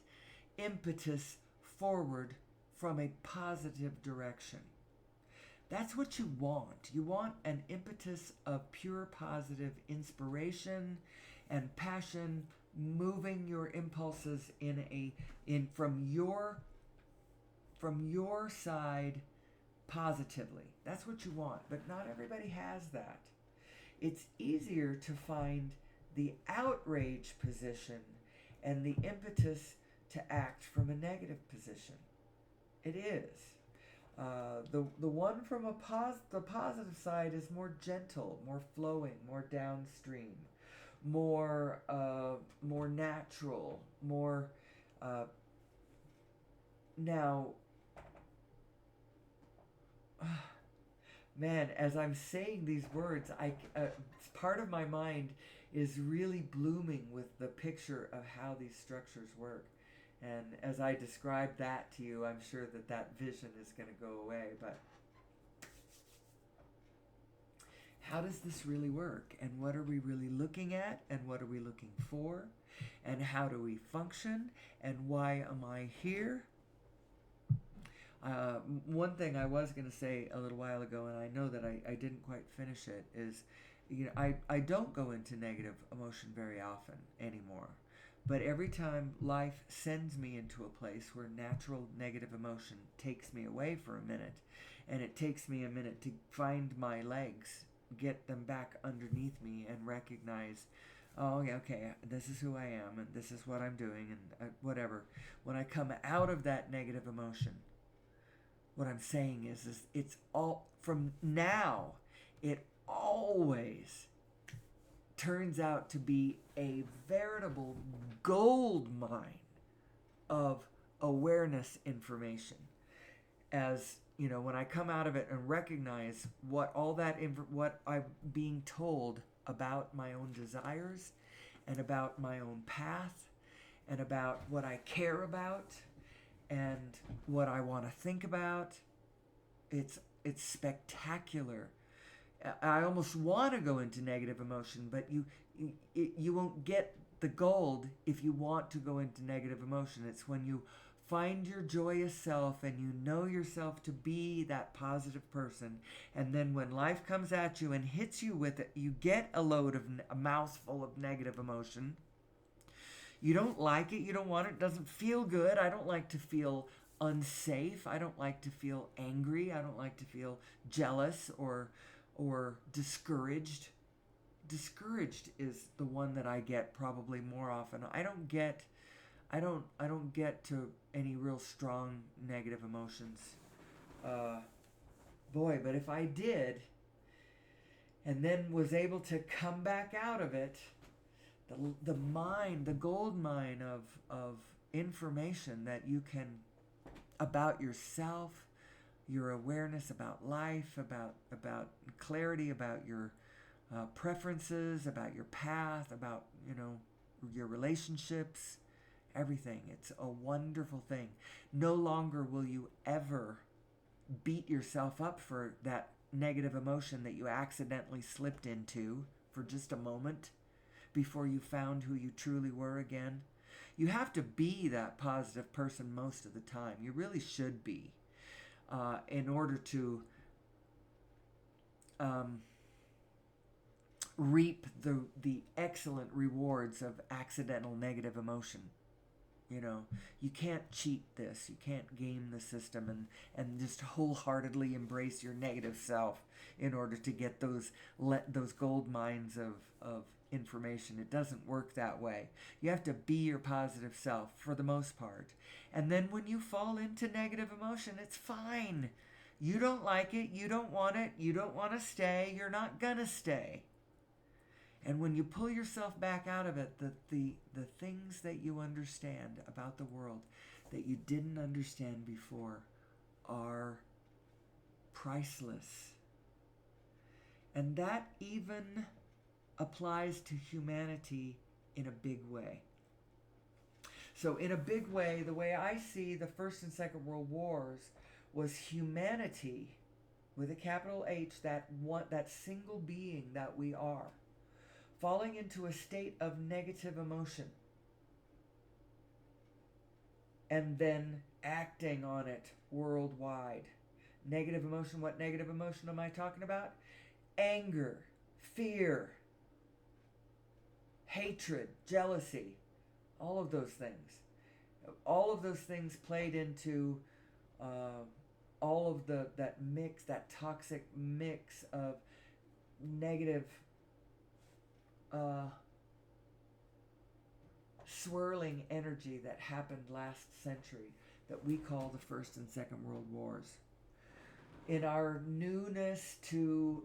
impetus forward from a positive direction. That's what you want. You want an impetus of pure positive inspiration and passion, moving your impulses from your side positively. That's what you want, but not everybody has that. It's easier to find the outrage position and the impetus to act from a negative position. It is. The one from the positive side is more gentle, more flowing, more downstream, more natural, more. Now, man, as I'm saying these words, part of my mind is really blooming with the picture of how these structures work. And as I describe that to you, I'm sure that vision is going to go away. But how does this really work? And what are we really looking at? And what are we looking for? And how do we function? And why am I here? One thing I was going to say a little while ago, and I know that I didn't quite finish it, is, I don't go into negative emotion very often anymore. But every time life sends me into a place where natural negative emotion takes me away for a minute, and it takes me a minute to find my legs, get them back underneath me, and recognize, oh, yeah, okay, this is who I am, and this is what I'm doing, and whatever. When I come out of that negative emotion, what I'm saying is it's all from now. It always turns out to be a veritable gold mine of awareness information. As when I come out of it and recognize what all that what I'm being told about my own desires and about my own path and about what I care about and what I want to think about, it's spectacular. I almost want to go into negative emotion, but you won't get the gold if you want to go into negative emotion. It's when you find your joyous self and you know yourself to be that positive person, and then when life comes at you and hits you with it, you get a mouthful of negative emotion. You don't like it, you don't want it, it doesn't feel good. I don't like to feel unsafe. I don't like to feel angry. I don't like to feel jealous or discouraged. Discouraged is the one that I get probably more often. I don't get to any real strong negative emotions. Boy, but if I did, and then was able to come back out of it, the gold mine of information that you can, about yourself, your awareness about life, about clarity, about your preferences, about your path, about your relationships, everything. It's a wonderful thing. No longer will you ever beat yourself up for that negative emotion that you accidentally slipped into for just a moment before you found who you truly were again. You have to be that positive person most of the time. You really should be, in order to reap the excellent rewards of accidental negative emotion. You can't cheat this. You can't game the system and just wholeheartedly embrace your negative self in order to get those gold mines of information. It doesn't work that way. You have to be your positive self for the most part. And then when you fall into negative emotion, it's fine. You don't like it. You don't want it. You don't want to stay. You're not gonna stay. And when you pull yourself back out of it, the things that you understand about the world that you didn't understand before are priceless. And that even applies to humanity in a big way. So in a big way, the way I see the First and Second World Wars was humanity, with a capital H, that single being that we are, falling into a state of negative emotion and then acting on it worldwide. Negative emotion, what negative emotion am I talking about? Anger, fear, hatred, jealousy, all of those things. All of those things played into all of that toxic mix of negative swirling energy that happened last century that we call the First and Second World Wars. In our newness to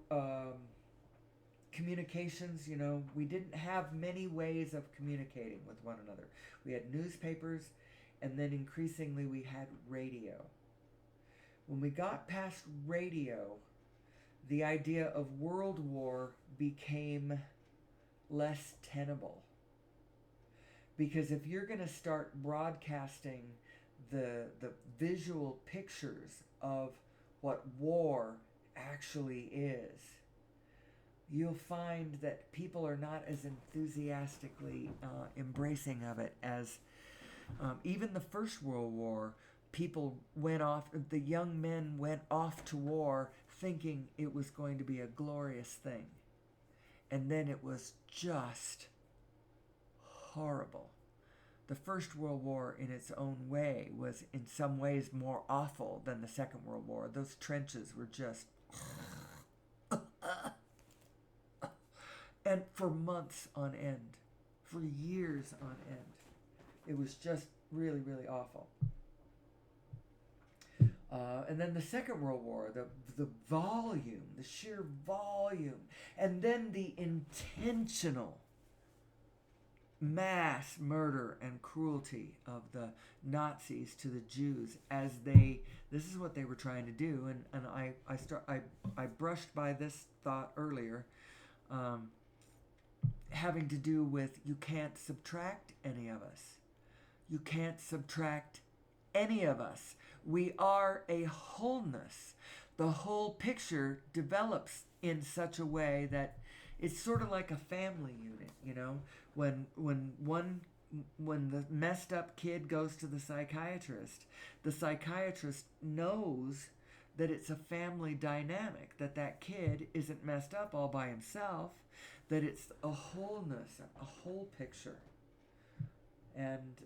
communications, we didn't have many ways of communicating with one another. We had newspapers, and then increasingly we had radio. When we got past radio, the idea of world war became less tenable. Because if you're going to start broadcasting the visual pictures of what war actually is, you'll find that people are not as enthusiastically embracing of it as even the First World War. people went off, the young men went off to war thinking it was going to be a glorious thing. And then it was just horrible. The First World War, in its own way, was in some ways more awful than the Second World War. Those trenches were just... and for months on end, for years on end. It was just really, really awful. And then the Second World War, the volume, the sheer volume, and then the intentional mass murder and cruelty of the Nazis to the Jews as this is what they were trying to do. And I brushed by this thought earlier, having to do with you can't subtract any of us. You can't subtract any of us. We are a wholeness. The whole picture develops in such a way that it's sort of like a family unit, you know? When the messed up kid goes to the psychiatrist knows that it's a family dynamic, that kid isn't messed up all by himself, that it's a wholeness, a whole picture. And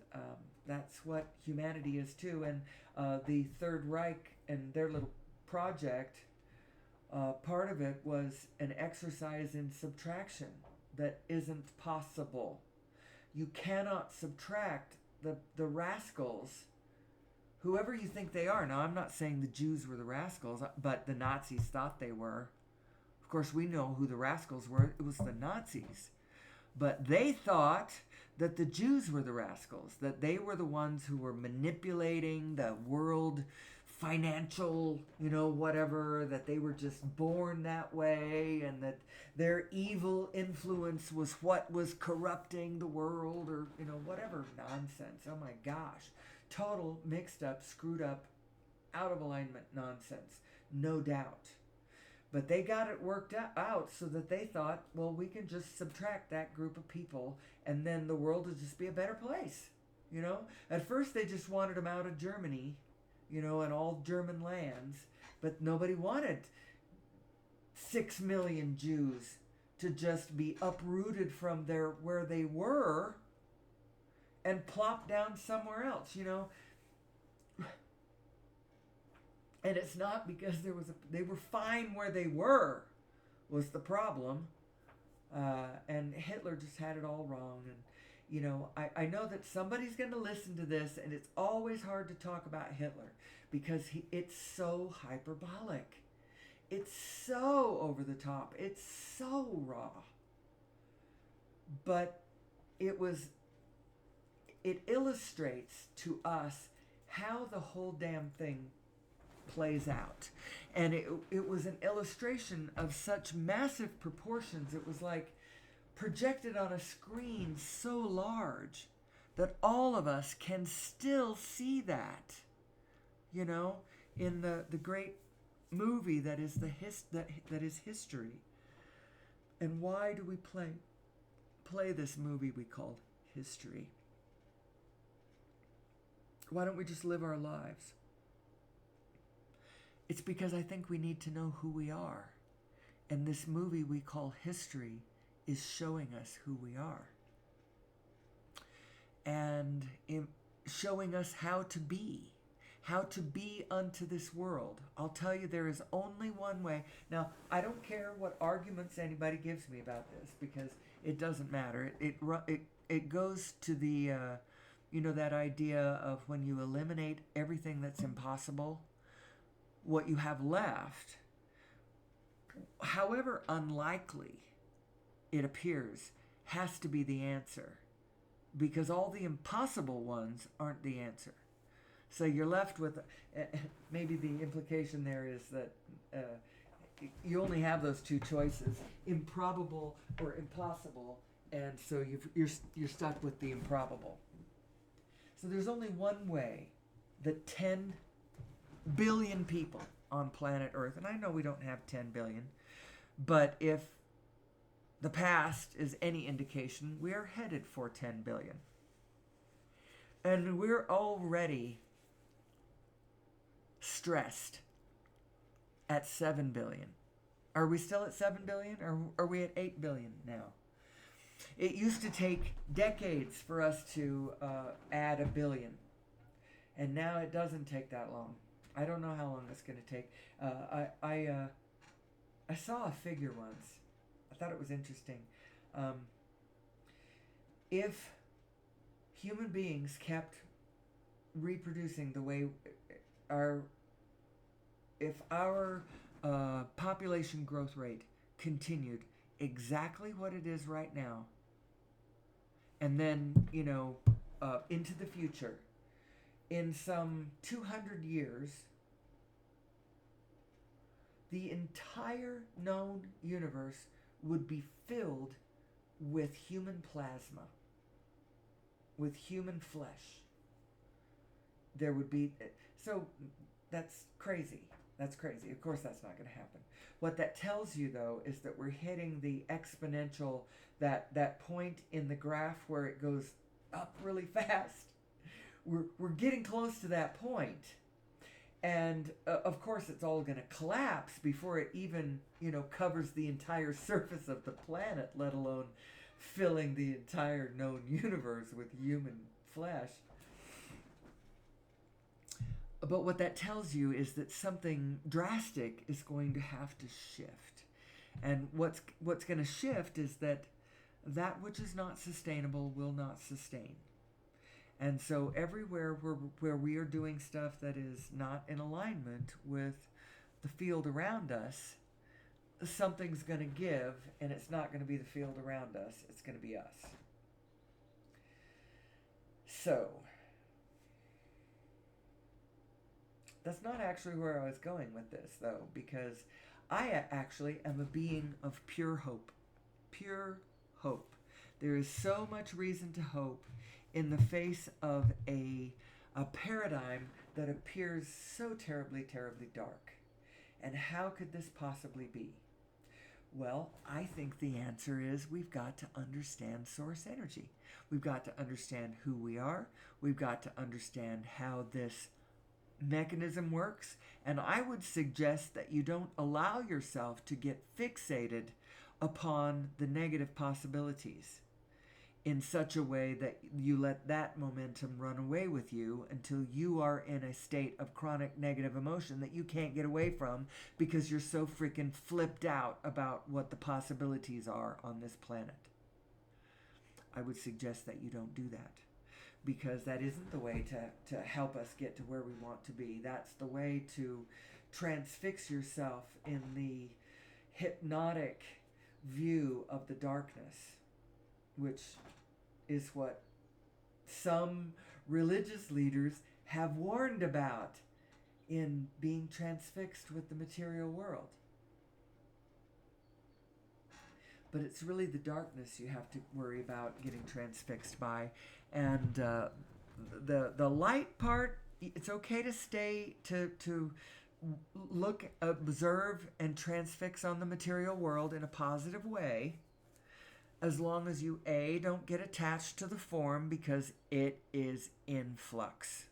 that's what humanity is too. And the Third Reich and their little project, part of it was an exercise in subtraction that isn't possible. You cannot subtract the rascals, whoever you think they are. Now, I'm not saying the Jews were the rascals, but the Nazis thought they were. Of course, we know who the rascals were. It was the Nazis. But they thought that the Jews were the rascals, that they were the ones who were manipulating the world financial, whatever, that they were just born that way, and that their evil influence was what was corrupting the world, or, whatever nonsense. Oh my gosh. Total mixed up, screwed up, out of alignment nonsense. No doubt. But they got it worked out so that they thought, well, we can just subtract that group of people and then the world will just be a better place. At first they just wanted them out of Germany, and all German lands, but nobody wanted 6 million Jews to just be uprooted from where they were and plopped down somewhere else, And it's not because they were fine where they were, was the problem. And Hitler just had it all wrong. And, I know that somebody's going to listen to this, and it's always hard to talk about Hitler because it's so hyperbolic. It's so over the top. It's so raw. But it illustrates to us how the whole damn thing plays out. And it was an illustration of such massive proportions. It was like projected on a screen so large that all of us can still see that, in the great movie that is that is history. And why do we play this movie we call history? Why don't we just live our lives? It's because I think we need to know who we are. And this movie we call history is showing us who we are. And showing us how to be unto this world. I'll tell you, there is only one way. Now, I don't care what arguments anybody gives me about this, because it doesn't matter. It goes to the, that idea of when you eliminate everything that's impossible, what you have left, however unlikely it appears, has to be the answer, because all the impossible ones aren't the answer. So you're left with, maybe the implication there is that you only have those two choices, improbable or impossible, and so you're stuck with the improbable. So there's only one way that 10 billion people on planet Earth, and I know we don't have 10 billion, but if the past is any indication, we are headed for 10 billion. And we're already stressed at 7 billion. Are we still at 7 billion or are we at 8 billion now? It used to take decades for us to add a billion. And now it doesn't take that long. I don't know how long it's going to take. I saw a figure once. I thought it was interesting. If human beings kept reproducing the way if our population growth rate continued exactly what it is right now, and then, into the future, in some 200 years, the entire known universe would be filled with human plasma, with human flesh. There would be... So, that's crazy. That's crazy. Of course that's not going to happen. What that tells you, though, is that we're hitting the exponential, that point in the graph where it goes up really fast. We're getting close to that point. And, of course, it's all going to collapse before it even, covers the entire surface of the planet, let alone filling the entire known universe with human flesh. But what that tells you is that something drastic is going to have to shift. And what's going to shift is that which is not sustainable will not sustain. And so everywhere where we are doing stuff that is not in alignment with the field around us, something's going to give, and it's not going to be the field around us, it's going to be us. So, that's not actually where I was going with this, though, because I actually am a being of pure hope. Pure hope. There is so much reason to hope in the face of a paradigm that appears so terribly, terribly dark. And how could this possibly be? Well, I think the answer is we've got to understand source energy. We've got to understand who we are. We've got to understand how this mechanism works. And I would suggest that you don't allow yourself to get fixated upon the negative possibilities in such a way that you let that momentum run away with you until you are in a state of chronic negative emotion that you can't get away from because you're so freaking flipped out about what the possibilities are on this planet. I would suggest that you don't do that, because that isn't the way to help us get to where we want to be. That's the way to transfix yourself in the hypnotic view of the darkness, which is what some religious leaders have warned about in being transfixed with the material world. But it's really the darkness you have to worry about getting transfixed by. And the light part, it's okay to stay, to look, observe, and transfix on the material world in a positive way, as long as you, A, don't get attached to the form, because it is in flux.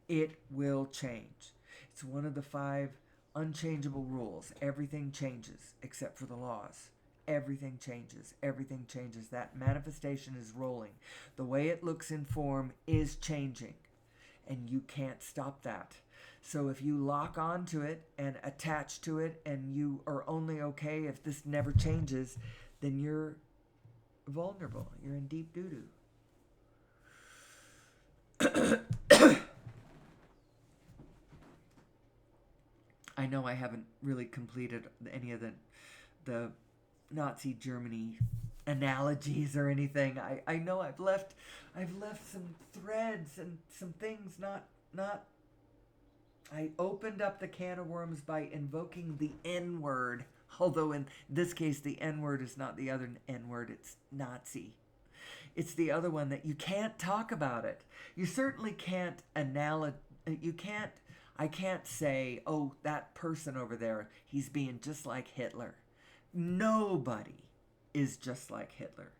It will change. It's one of the 5 unchangeable rules. Everything changes except for the laws. Everything changes. Everything changes. That manifestation is rolling. The way it looks in form is changing, and you can't stop that. So if you lock onto it and attach to it, and you are only okay if this never changes, then you're vulnerable. You're in deep doo-doo. I know I haven't really completed any of the Nazi Germany analogies or anything. I know I've left some threads and some things not I opened up the can of worms by invoking the N-word, although in this case the N-word is not the other N-word, it's Nazi. It's the other one that you can't talk about it. You certainly can't I can't say, oh, that person over there, he's being just like Hitler. Nobody is just like Hitler.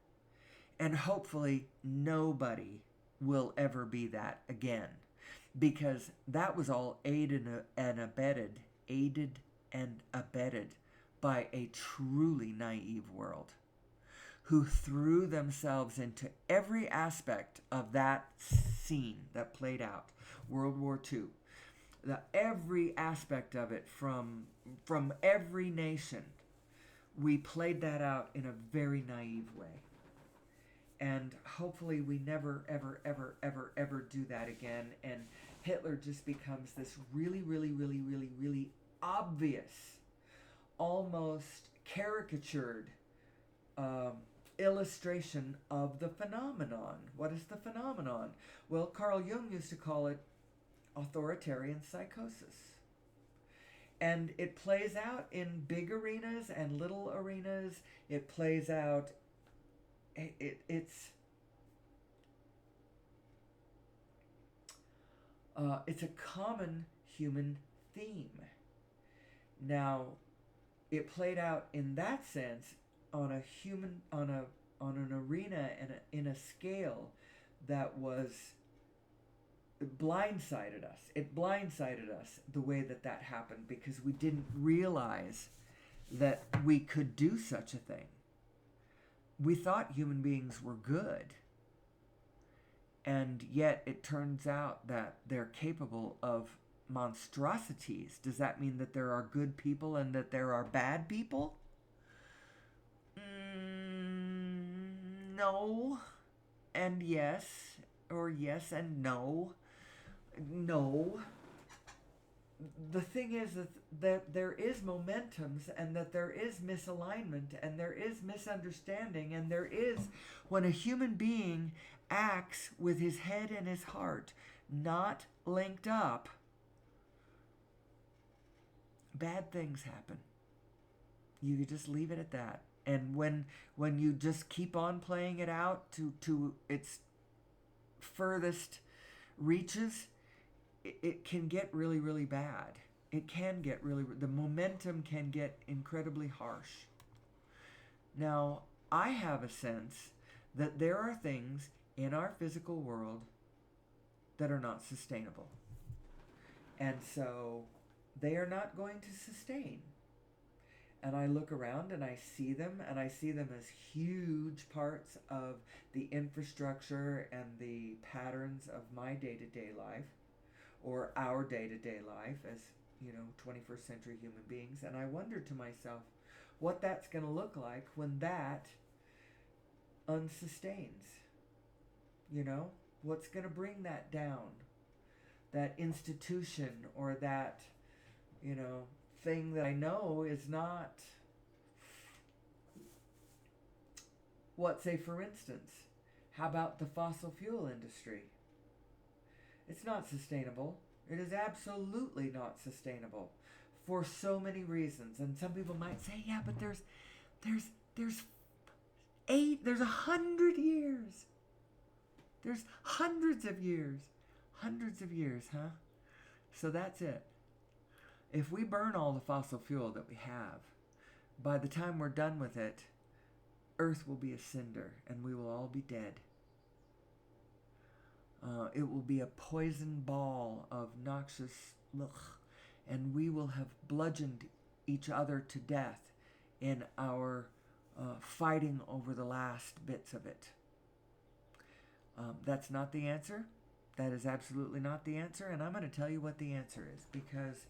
And hopefully nobody will ever be that again. because that was all aided and abetted by a truly naive world who threw themselves into every aspect of that scene that played out, World War II. Every aspect of it from every nation, we played that out in a very naive way. And hopefully we never, ever, ever, ever, ever do that again. And Hitler just becomes this really, really, really, really, really obvious, almost caricatured illustration of the phenomenon. What is the phenomenon? Well, Carl Jung used to call it authoritarian psychosis. And it plays out in big arenas and little arenas. It plays out, it's a common human theme. Now, it played out in that sense on an arena and in a scale that was blindsided us. It blindsided us the way that happened, because we didn't realize that we could do such a thing. We thought human beings were good, and yet it turns out that they're capable of monstrosities. Does that mean that there are good people and that there are bad people? No and yes, or yes and no. No. The thing is that there is momentums, and that there is misalignment, and there is misunderstanding, and there is, when a human being acts with his head and his heart not linked up, bad things happen. You could just leave it at that. And when you just keep on playing it out to its furthest reaches, it can get really, really bad. It can get the momentum can get incredibly harsh. Now, I have a sense that there are things in our physical world that are not sustainable. And so they are not going to sustain. And I look around and I see them, and I see them as huge parts of the infrastructure and the patterns of my day-to-day life, or our day-to-day life as, 21st century human beings. And I wonder to myself what that's going to look like when that unsustains. What's going to bring that down? That institution, or that, thing that I know is not. Say, for instance, how about the fossil fuel industry? It's not sustainable. It is absolutely not sustainable for so many reasons. And some people might say, yeah, but there's 100 years. There's hundreds of years. Hundreds of years, huh? So that's it. If we burn all the fossil fuel that we have, by the time we're done with it, Earth will be a cinder and we will all be dead. It will be a poison ball of noxious and we will have bludgeoned each other to death in our fighting over the last bits of it. That's not the answer. That is absolutely not the answer, and I'm going to tell you what the answer is, because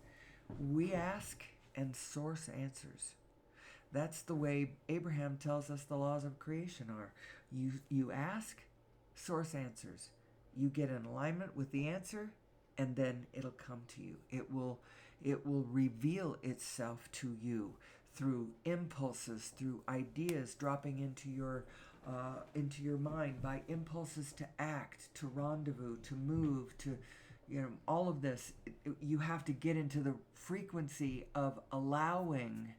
we ask and source answers. That's the way Abraham tells us the laws of creation are. You ask, source answers. You get in alignment with the answer, and then it'll come to you. It will reveal itself to you through impulses, through ideas dropping into your mind, by impulses to act, to rendezvous, to move, to all of this. You have to get into the frequency of allowing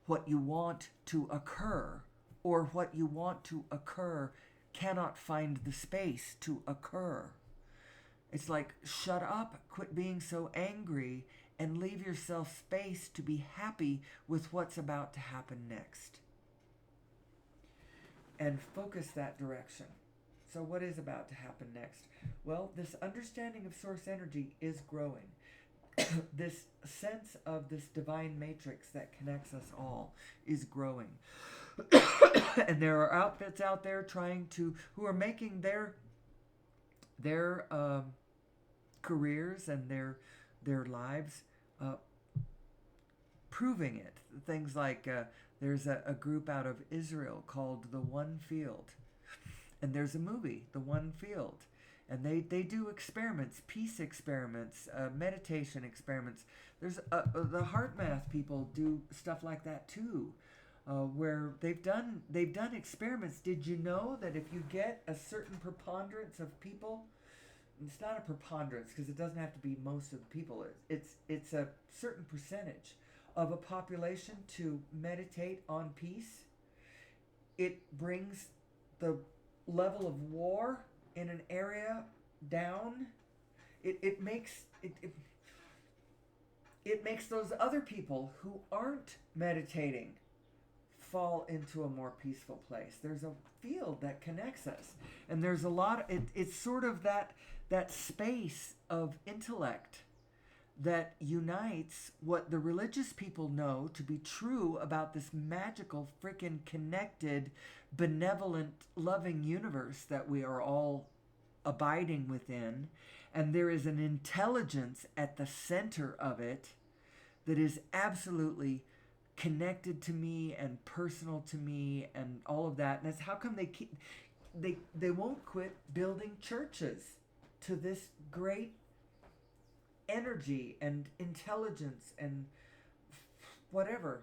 what you want to occur, or what you want to occur cannot find the space to occur. It's like, shut up, quit being so angry, and leave yourself space to be happy with what's about to happen next. And focus that direction. So what is about to happen next? Well, this understanding of source energy is growing. This sense of this divine matrix that connects us all is growing. And there are outfits out there who are making their careers and their lives proving it. Things like there's a group out of Israel called The One Field, and there's a movie, The One Field, and they do experiments, peace experiments, meditation experiments. There's the heart math people do stuff like that too, where they've done experiments. Did you know that if you get a certain preponderance of people, it's not a preponderance because it doesn't have to be most of the people. It's a certain percentage of a population to meditate on peace, it brings the level of war in an area down. It makes those other people who aren't meditating fall into a more peaceful place. There's a field that connects us, and there's a lot. It's sort of that space of intellect that unites what the religious people know to be true about this magical, freaking connected, benevolent, loving universe that we are all abiding within. And there is an intelligence at the center of it that is absolutely connected to me and personal to me and all of that. And that's how come they won't quit building churches to this great energy and intelligence and whatever,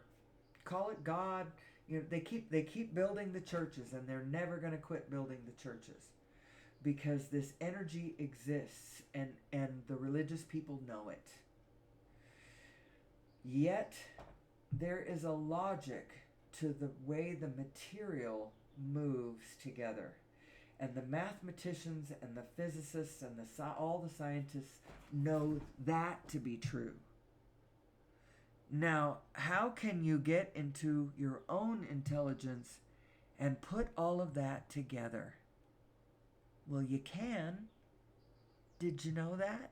call it God. They keep building the churches, and they're never going to quit building the churches because this energy exists, and the religious people know it. Yet there is a logic to the way the material moves together. And the mathematicians and the physicists and all the scientists know that to be true. Now, how can you get into your own intelligence and put all of that together? Well, you can. Did you know that?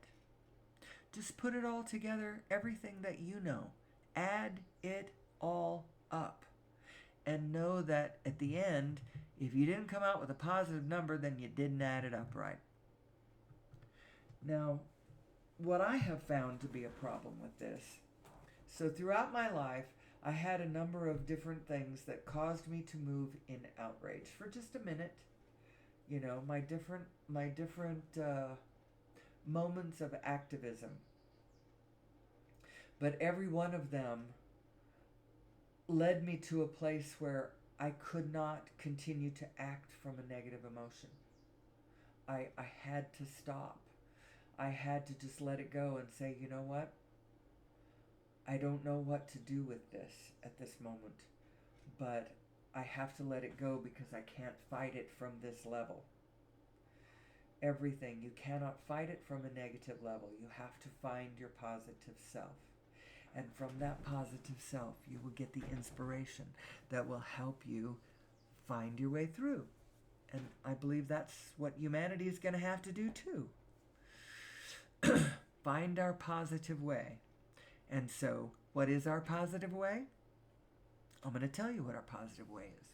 Just put it all together, everything that you know. Add it all up. And know that at the end, if you didn't come out with a positive number, then you didn't add it up right. Now, what I have found to be a problem with this, so throughout my life, I had a number of different things that caused me to move in outrage for just a minute. My different moments of activism. But every one of them led me to a place where I could not continue to act from a negative emotion. I had to stop. I had to just let it go and say, you know what? I don't know what to do with this at this moment, but I have to let it go because I can't fight it from this level. Everything, you cannot fight it from a negative level. You have to find your positive self. And from that positive self, you will get the inspiration that will help you find your way through. And I believe that's what humanity is going to have to do too. Find our positive way. And so, what is our positive way? I'm going to tell you what our positive way is.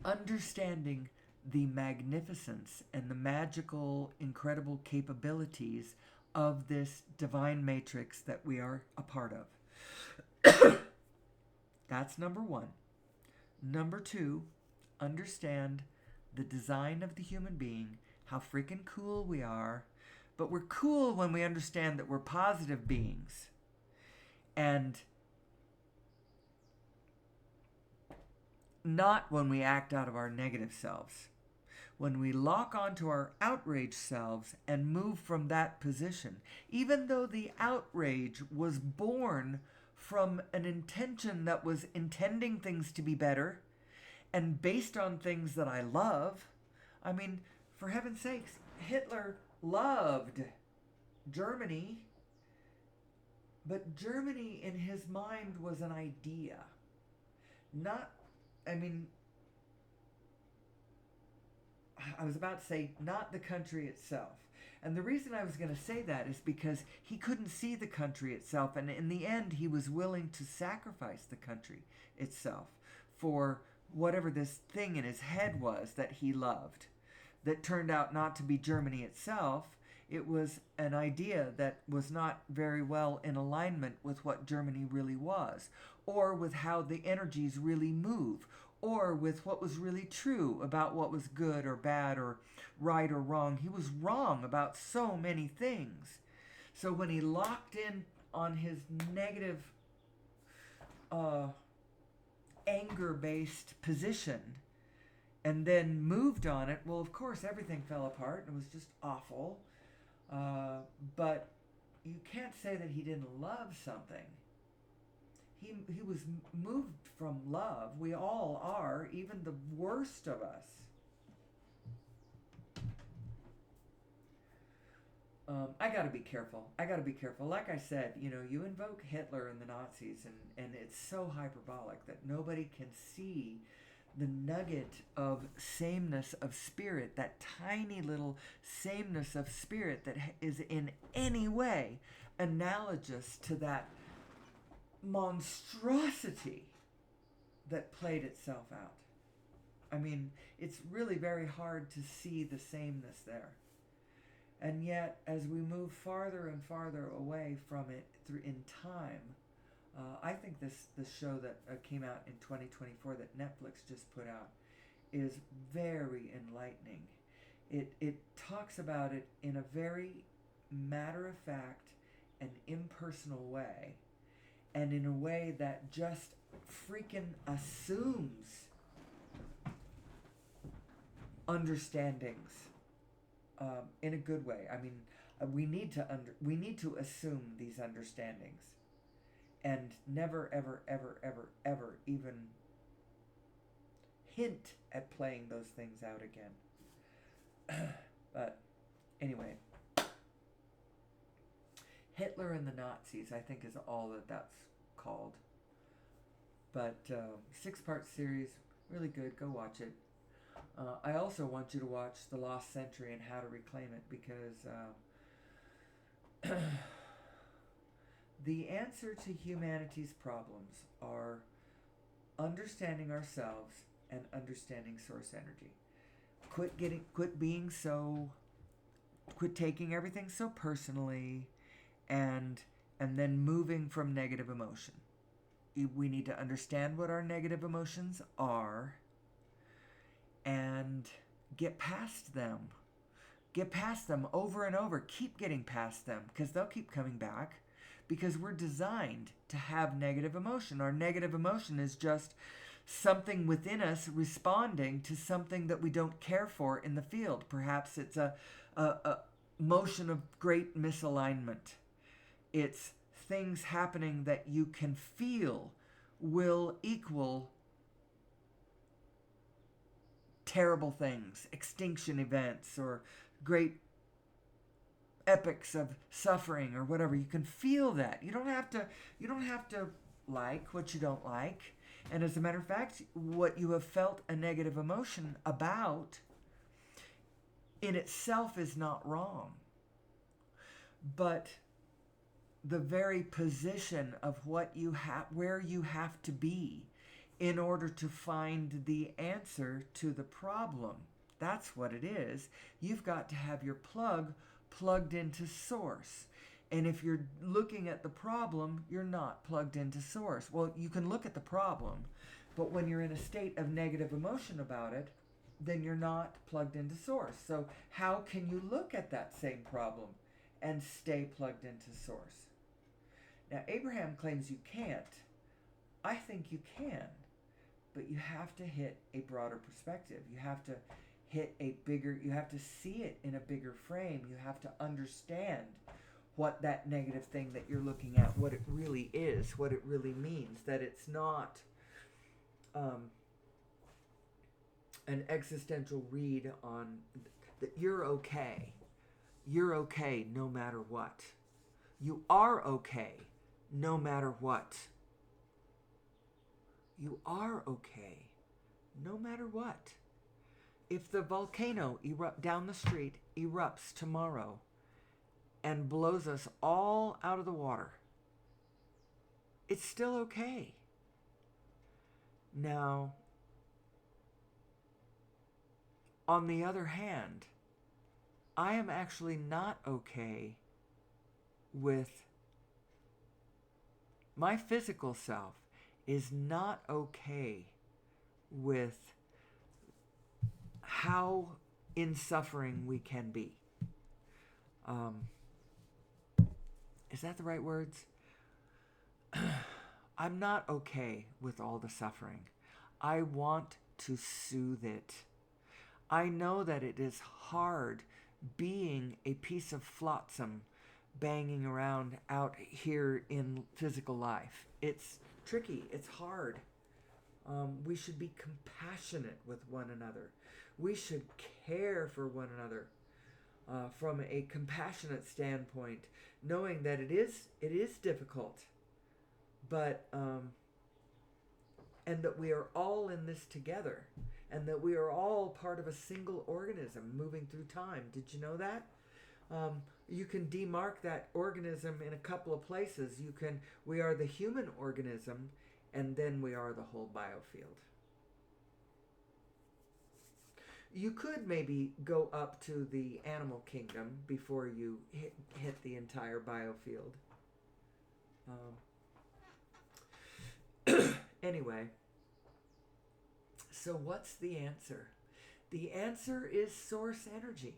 Understanding the magnificence and the magical, incredible capabilities of this divine matrix that we are a part of. That's number one. Number two, understand the design of the human being, how freaking cool we are. But we're cool when we understand that we're positive beings. And not when we act out of our negative selves. When we lock onto our outraged selves and move from that position, even though the outrage was born from an intention that was intending things to be better and based on things that I love. I mean, for heaven's sakes, Hitler loved Germany, but Germany in his mind was an idea. I was about to say, not the country itself. And the reason I was going to say that is because he couldn't see the country itself. And in the end, he was willing to sacrifice the country itself for whatever this thing in his head was that he loved, that turned out not to be Germany itself. It was an idea that was not very well in alignment with what Germany really was, or with how the energies really move, or with what was really true about what was good or bad or right or wrong. He was wrong about so many things. So when he locked in on his negative, anger-based position and then moved on it, well, of course, everything fell apart and it was just awful. But you can't say that he didn't love something. He was moved from love. We all are, even the worst of us. I gotta be careful. Like I said, you invoke Hitler and the Nazis, and it's so hyperbolic that nobody can see the nugget of sameness of spirit, that tiny little sameness of spirit that is in any way analogous to that monstrosity that played itself out. I mean, it's really very hard to see the sameness there. And yet, as we move farther and farther away from it in time, I think this show that came out in 2024 that Netflix just put out is very enlightening. It talks about it in a very matter-of-fact and impersonal way, and in a way that just freaking assumes understandings in a good way. I mean, we need to assume these understandings, and never, ever, ever, ever, ever even hint at playing those things out again. But anyway, Hitler and the Nazis, I think, is all that's called. But 6-part series, really good. Go watch it. I also want you to watch The Lost Century and How to Reclaim It, because the answer to humanity's problems are understanding ourselves and understanding source energy. Quit taking everything so personally, and then moving from negative emotion. We need to understand what our negative emotions are and get past them. Get past them over and over. Keep getting past them, because they'll keep coming back, because we're designed to have negative emotion. Our negative emotion is just something within us responding to something that we don't care for in the field. Perhaps it's a motion of great misalignment. It's things happening that you can feel will equal terrible things, extinction events, or great epics of suffering, or whatever. You can feel that. You don't have to like what you don't like. And as a matter of fact, what you have felt a negative emotion about in itself is not wrong. But the very position of what you have, where you have to be in order to find the answer to the problem, that's what it is. You've got to have your plug plugged into source. And if you're looking at the problem, you're not plugged into source. Well, you can look at the problem, but when you're in a state of negative emotion about it, then you're not plugged into source. So how can you look at that same problem and stay plugged into source? Now, Abraham claims you can't. I think you can, but you have to hit a broader perspective. You have to you have to see it in a bigger frame. You have to understand what that negative thing that you're looking at, what it really is, what it really means, that it's not an existential read on that you're okay. You're okay no matter what. You are okay no matter what. You are okay no matter what. If the volcano down the street erupts tomorrow and blows us all out of the water, it's still okay. Now, on the other hand, I am actually not okay with my physical self is not okay with how in suffering we can be. Is that the right words? I'm not okay with all the suffering. I want to soothe it. I know that it is hard being a piece of flotsam banging around out here in physical life. It's tricky. It's hard. We should be compassionate with one another. We should care for one another from a compassionate standpoint, knowing that it is difficult, but and that we are all in this together, and that we are all part of a single organism moving through time. Did you know that? You can demark that organism in a couple of places. We are the human organism, and then we are the whole biofield. You could maybe go up to the animal kingdom before you hit the entire biofield. Anyway, so what's the answer? The answer is source energy.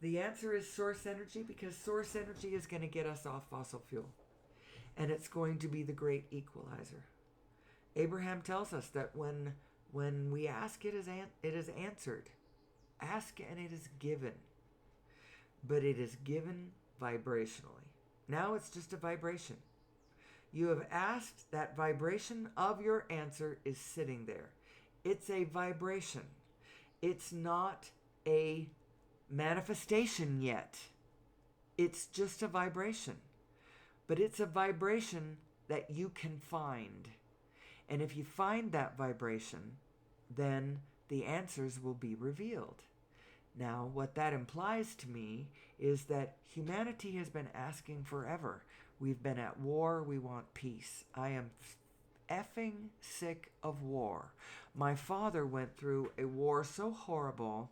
The answer is source energy because source energy is going to get us off fossil fuel. And it's going to be the great equalizer. Abraham tells us that when we ask, it is answered. Ask and it is given. But it is given vibrationally. Now it's just a vibration. You have asked, that vibration of your answer is sitting there. It's a vibration. It's not a manifestation yet. It's just a vibration. But it's a vibration that you can find. And if you find that vibration, then the answers will be revealed. Now, what that implies to me is that humanity has been asking forever. We've been at war, we want peace. I am effing sick of war. My father went through a war so horrible.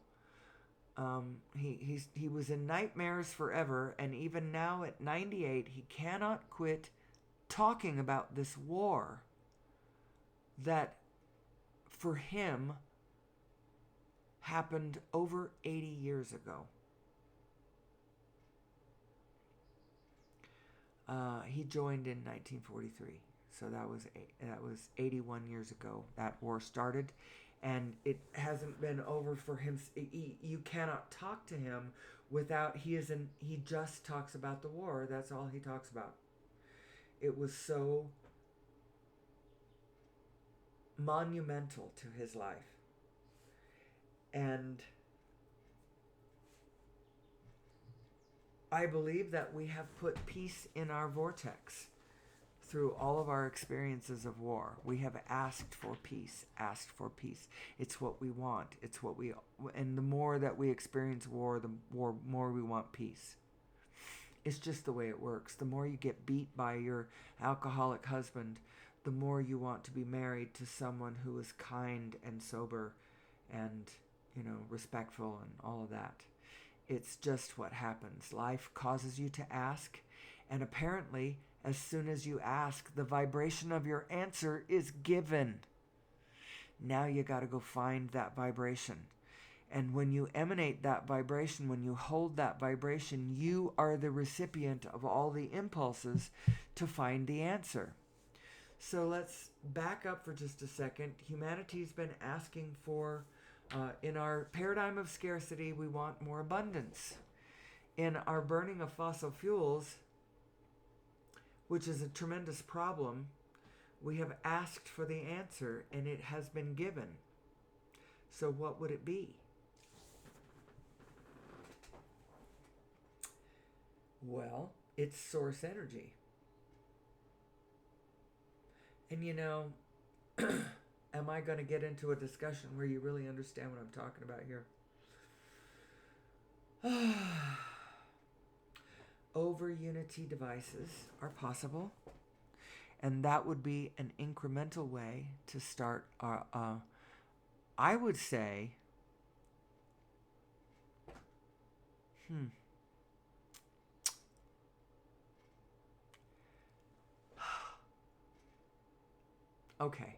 He was in nightmares forever, and even now at 98, he cannot quit talking about this war that for him happened over 80 years ago. He joined in 1943, so that was 81 years ago. That war started, and it hasn't been over for him. You cannot talk to him without he just talks about the war. That's all he talks about. It was so monumental to his life, and I believe that we have put peace in our vortex through all of our experiences of war. We have asked for peace. It's what we want. And the more that we experience war, the more we want peace. It's just the way it works. The more you get beat by your alcoholic husband, the more you want to be married to someone who is kind and sober and, respectful and all of that. It's just what happens. Life causes you to ask, and apparently, as soon as you ask, the vibration of your answer is given. Now you got to go find that vibration. And when you emanate that vibration, when you hold that vibration, you are the recipient of all the impulses to find the answer. So let's back up for just a second. Humanity's been asking for, in our paradigm of scarcity, we want more abundance. In our burning of fossil fuels, which is a tremendous problem, we have asked for the answer and it has been given. So what would it be? Well, it's source energy. And am I going to get into a discussion where you really understand what I'm talking about here? Over Unity devices are possible, and that would be an incremental way to start. I would say, okay.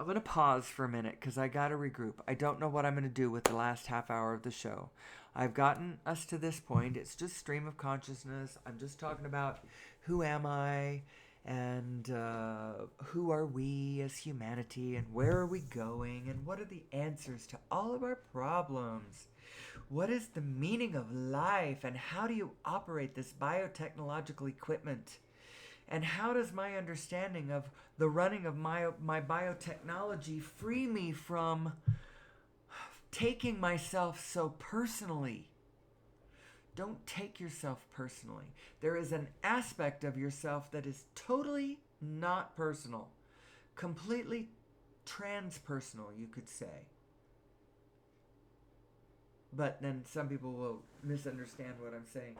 I'm going to pause for a minute because I got to regroup. I don't know what I'm going to do with the last half hour of the show. I've gotten us to this point. It's just stream of consciousness. I'm just talking about who am I and who are we as humanity and where are we going and what are the answers to all of our problems. What is the meaning of life and how do you operate this biotechnological equipment? And how does my understanding of the running of my biotechnology free me from taking myself so personally? Don't take yourself personally. There is an aspect of yourself that is totally not personal, completely transpersonal, you could say. But then some people will misunderstand what I'm saying.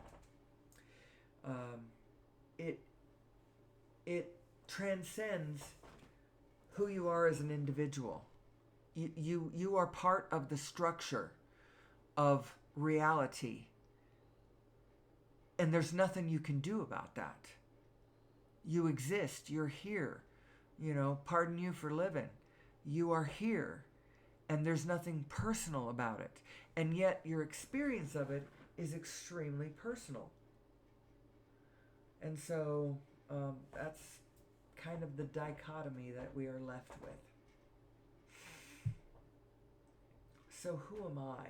It transcends who you are as an individual. You are part of the structure of reality. And there's nothing you can do about that. You exist. You're here. Pardon you for living. You are here. And there's nothing personal about it. And yet your experience of it is extremely personal. And so that's kind of the dichotomy that we are left with. So who am I?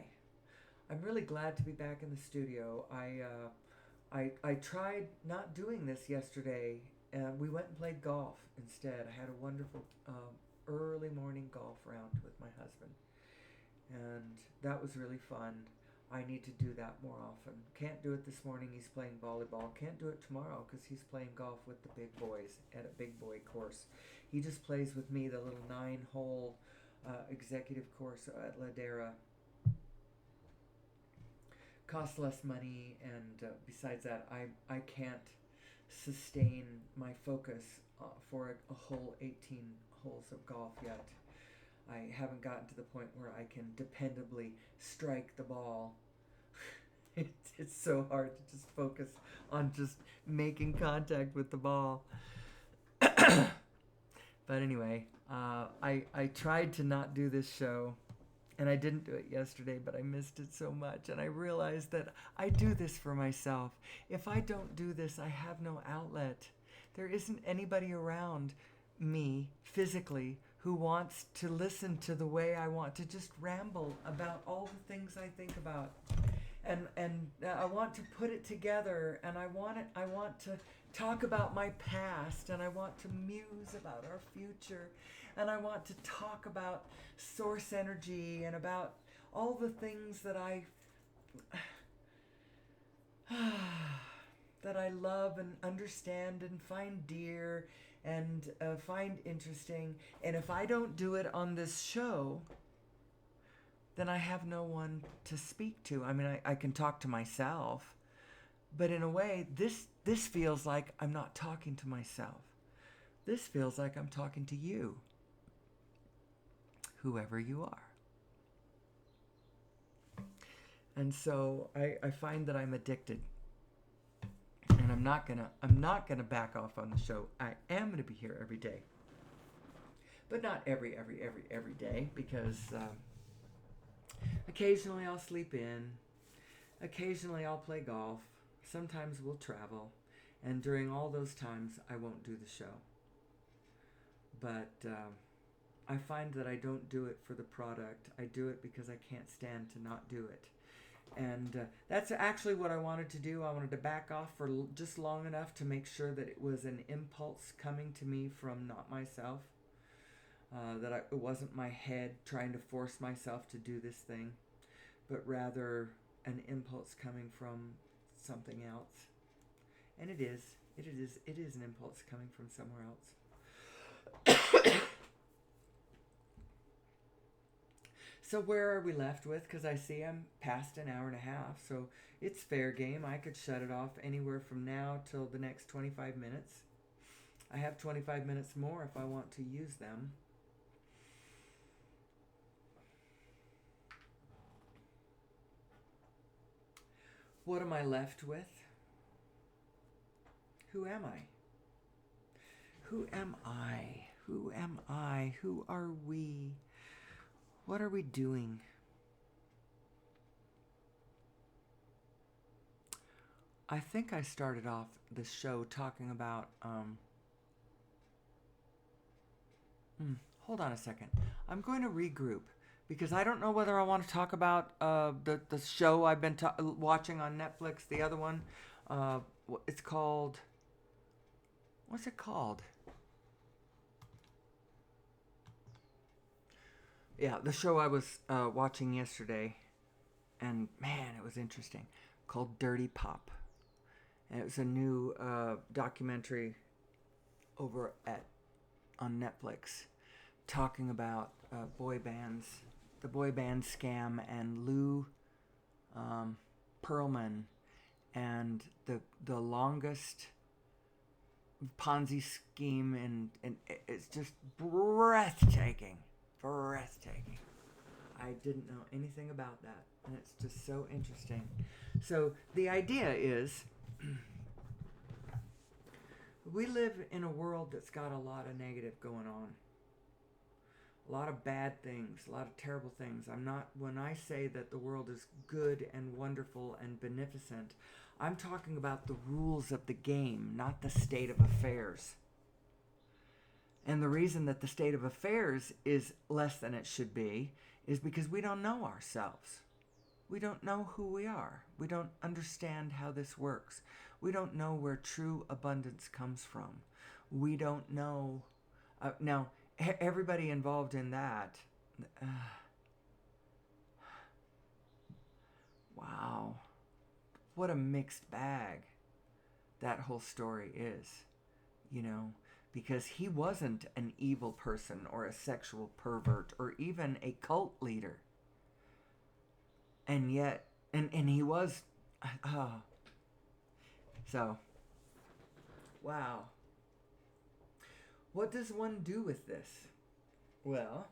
I'm really glad to be back in the studio. I tried not doing this yesterday. We went and played golf instead. I had a wonderful early morning golf round with my husband. And that was really fun. I need to do that more often. Can't do it this morning. He's playing volleyball. Can't do it tomorrow because he's playing golf with the big boys at a big boy course. He just plays with me the little 9-hole executive course at Ladera. Costs less money, and besides that, I can't sustain my focus for a whole 18 holes of golf yet. I haven't gotten to the point where I can dependably strike the ball. It's so hard to just focus on just making contact with the ball. But anyway, I tried to not do this show, and I didn't do it yesterday, but I missed it so much, and I realized that I do this for myself. If I don't do this, I have no outlet. There isn't anybody around me physically who wants to listen to the way I want to just ramble about all the things I think about. And I want to put it together, and I want to talk about my past, and I want to muse about our future, and I want to talk about source energy and about all the things that I love and understand and find dear and find interesting. And if I don't do it on this show, then I have no one to speak to. I mean, I can talk to myself, but in a way, this feels like I'm not talking to myself. This feels like I'm talking to you, whoever you are. And so I find that I'm addicted. And I'm not gonna back off on the show. I am gonna be here every day, but not every day, because occasionally I'll sleep in, occasionally I'll play golf, sometimes we'll travel, and during all those times I won't do the show. But I find that I don't do it for the product. I do it because I can't stand to not do it. And that's actually what I wanted to do. I wanted to back off for just long enough to make sure that it was an impulse coming to me from not myself. It wasn't my head trying to force myself to do this thing, but rather an impulse coming from something else. And it is an impulse coming from somewhere else. So where are we left with? Because I see I'm past an hour and a half, so it's fair game. I could shut it off anywhere from now till the next 25 minutes. I have 25 minutes more if I want to use them. What am I left with? Who am I? Who am I? Who am I? Who are we? What are we doing? I think I started off the show talking about, hold on a second. I'm going to regroup because I don't know whether I want to talk about the show I've been watching on Netflix, the other one. It's called, what's it called? Yeah, the show I was watching yesterday, and man, it was interesting, called Dirty Pop. And it was a new documentary over on Netflix talking about boy bands, the boy band scam, and Lou Pearlman, and the longest Ponzi scheme, and it's just breathtaking. I didn't know anything about that, and it's just so interesting. So the idea is, we live in a world that's got a lot of negative going on. A lot of bad things, a lot of terrible things. When I say that the world is good and wonderful and beneficent, I'm talking about the rules of the game, not the state of affairs. And the reason that the state of affairs is less than it should be is because we don't know ourselves. We don't know who we are. We don't understand how this works. We don't know where true abundance comes from. We don't know. Now, everybody involved in that. Wow. What a mixed bag that whole story is. Because he wasn't an evil person or a sexual pervert or even a cult leader. And yet, and he was, so, wow. What does one do with this? Well,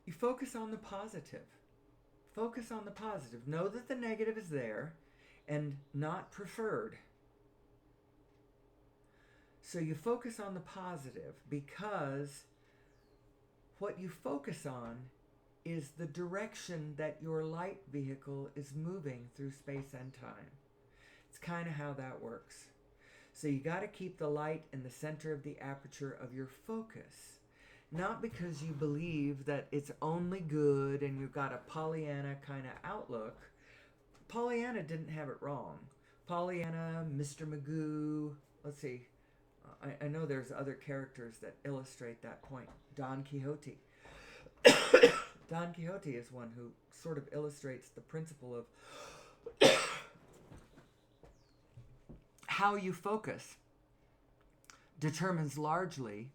you focus on the positive. Focus on the positive. Know that the negative is there and not preferred. So you focus on the positive because what you focus on is the direction that your light vehicle is moving through space and time. It's kind of how that works. So you got to keep the light in the center of the aperture of your focus. Not because you believe that it's only good and you've got a Pollyanna kind of outlook. Pollyanna didn't have it wrong. Pollyanna, Mr. Magoo, let's see. I know there's other characters that illustrate that point. Don Quixote. Don Quixote is one who sort of illustrates the principle of how you focus determines largely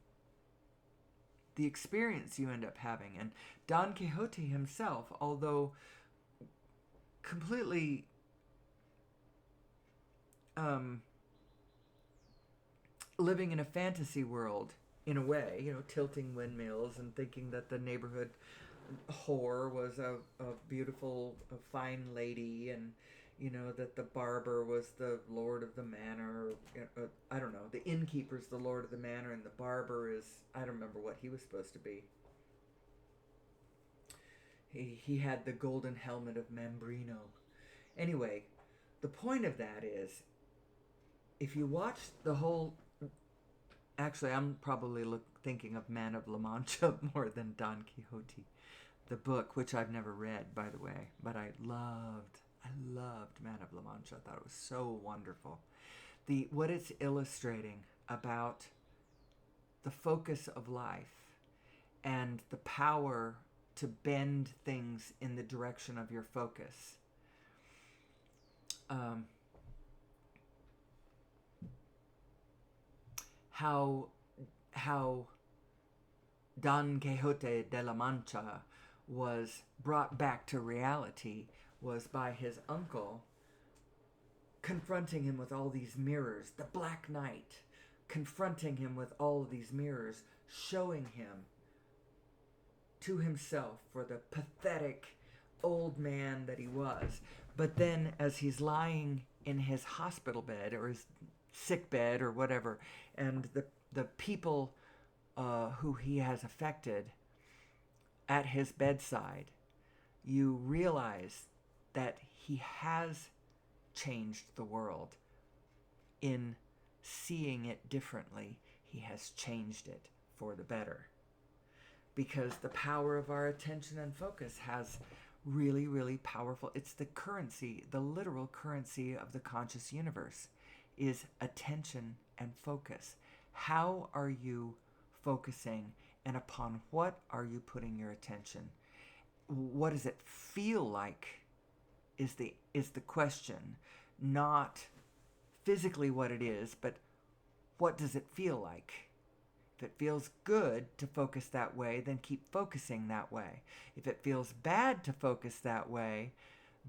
the experience you end up having. And Don Quixote himself, although completely living in a fantasy world, in a way, tilting windmills and thinking that the neighborhood whore was a beautiful, a fine lady, and that the barber was the lord of the manor. I don't know. The innkeeper's the lord of the manor, and the barber is, I don't remember what he was supposed to be. He had the golden helmet of Mambrino. Anyway, the point of that is, if you watch the whole... Actually, I'm probably thinking of Man of La Mancha more than Don Quixote, the book, which I've never read, by the way, but I loved Man of La Mancha. I thought it was so wonderful. What it's illustrating about the focus of life and the power to bend things in the direction of your focus. How Don Quixote de la Mancha was brought back to reality was by his uncle confronting him with all these mirrors, the Black Knight confronting him with all of these mirrors, showing him to himself for the pathetic old man that he was. But then, as he's lying in his hospital bed or his sick bed or whatever, and the people who he has affected at his bedside, you realize that he has changed the world in seeing it differently. He has changed it for the better. Because the power of our attention and focus has really, really powerful, it's the currency, the literal currency of the conscious universe is attention and focus. How are you focusing, and upon what are you putting your attention? What does it feel like is the question, not physically what it is, but what does it feel like? If it feels good to focus that way, then keep focusing that way. If it feels bad to focus that way,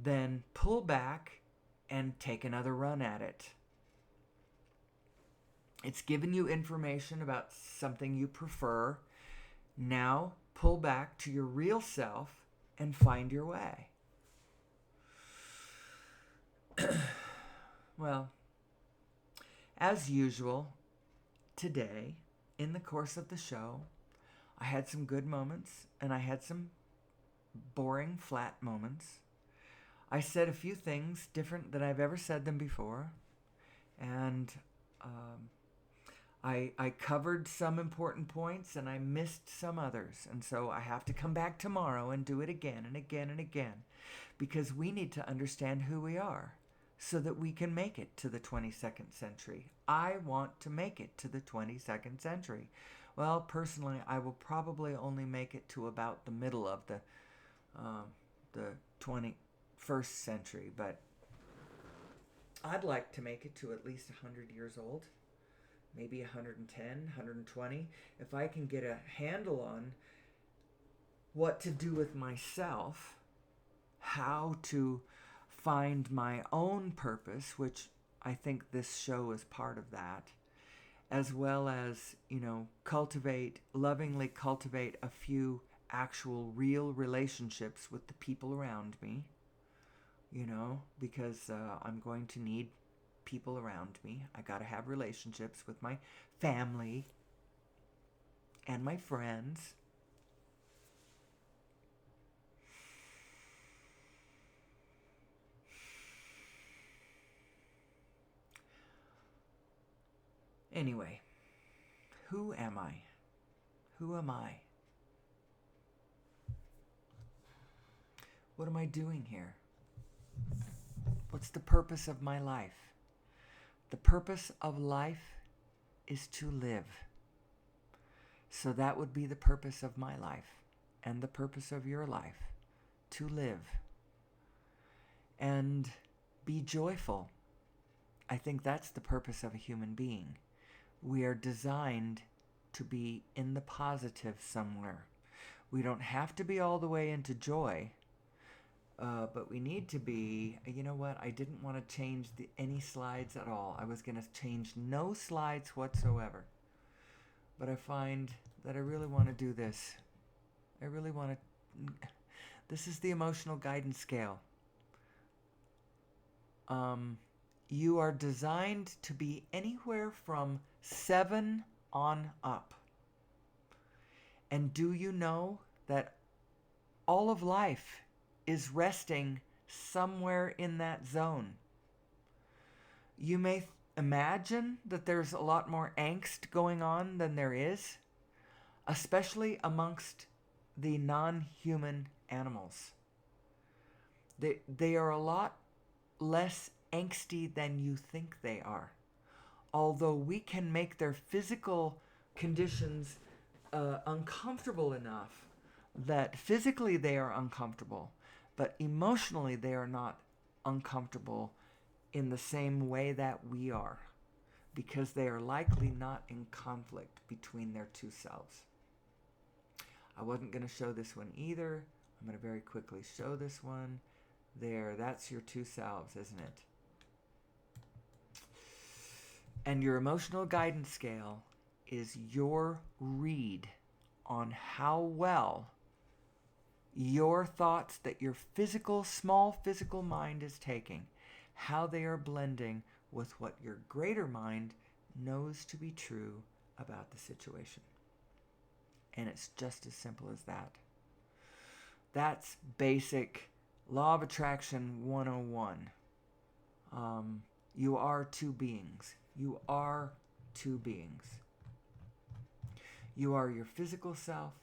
then pull back and take another run at it. It's given you information about something you prefer. Now pull back to your real self and find your way. Well, as usual, today, in the course of the show, I had some good moments and I had some boring, flat moments. I said a few things different than I've ever said them before, and I covered some important points and I missed some others, and so I have to come back tomorrow and do it again and again and again, because we need to understand who we are so that we can make it to the 22nd century. I want to make it to the 22nd century. Well, personally, I will probably only make it to about the middle of the 21st century, but I'd like to make it to at least 100 years old, maybe 110, 120. If I can get a handle on what to do with myself, how to find my own purpose, which I think this show is part of that, as well as, lovingly cultivate a few actual real relationships with the people around me, because I'm going to need people around me. I got to have relationships with my family and my friends. Anyway, who am I? Who am I? What am I doing here? What's the purpose of my life? The purpose of life is to live. So that would be the purpose of my life and the purpose of your life, to live and be joyful. I think that's the purpose of a human being. We are designed to be in the positive somewhere. We don't have to be all the way into joy, but we need to be. You know what? I didn't want to change any slides at all. I was going to change no slides whatsoever. But I find that I really want to do this. I really want to. This is the emotional guidance scale. You are designed to be anywhere from 7 on up. And do you know that all of life is resting somewhere in that zone? You may imagine that there's a lot more angst going on than there is, especially amongst the non-human animals. They are a lot less angsty than you think they are. Although we can make their physical conditions uncomfortable enough that physically they are uncomfortable, but emotionally they are not uncomfortable in the same way that we are, because they are likely not in conflict between their two selves. I wasn't going to show this one either. I'm going to very quickly show this one. There, that's your two selves, isn't it? And your emotional guidance scale is your read on how well your thoughts that your small physical mind is taking, how they are blending with what your greater mind knows to be true about the situation. And it's just as simple as that. That's basic Law of Attraction 101. You are two beings. You are two beings. You are your physical self.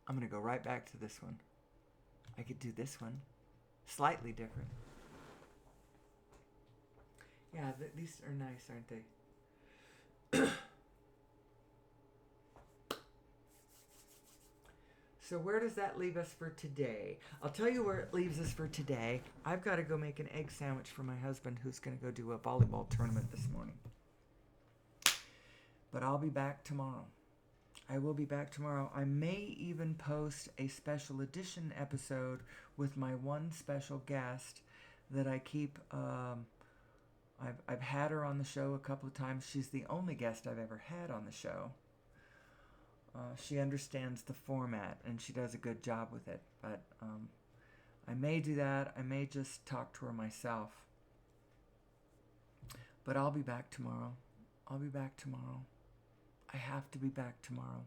I'm going to go right back to this one. I could do this one. Slightly different. Yeah, these are nice, aren't they? So where does that leave us for today? I'll tell you where it leaves us for today. I've got to go make an egg sandwich for my husband, who's going to go do a volleyball tournament this morning. But I'll be back tomorrow. I will be back tomorrow. I may even post a special edition episode with my one special guest that I keep. I've had her on the show a couple of times. She's the only guest I've ever had on the show. She understands the format and she does a good job with it. But I may do that. I may just talk to her myself. But I'll be back tomorrow. I'll be back tomorrow. I have to be back tomorrow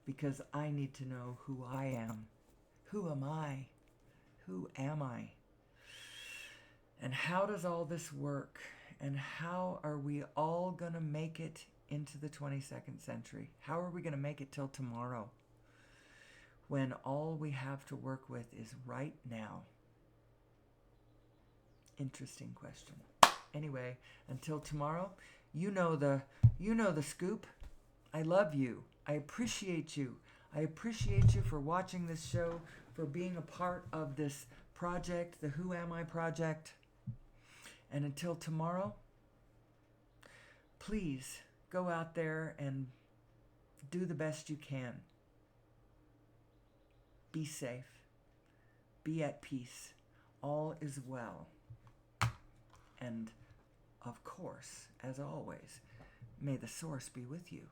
because I need to know who I am. Who am I? Who am I? And how does all this work? And how are we all going to make it into the 22nd century? How are we going to make it till tomorrow when all we have to work with is right now? Interesting question. Anyway, until tomorrow, you know the scoop. I love you. I appreciate you. I appreciate you for watching this show, for being a part of this project, the Who Am I project. And until tomorrow, please go out there and do the best you can. Be safe. Be at peace. All is well. And of course, as always, may the source be with you.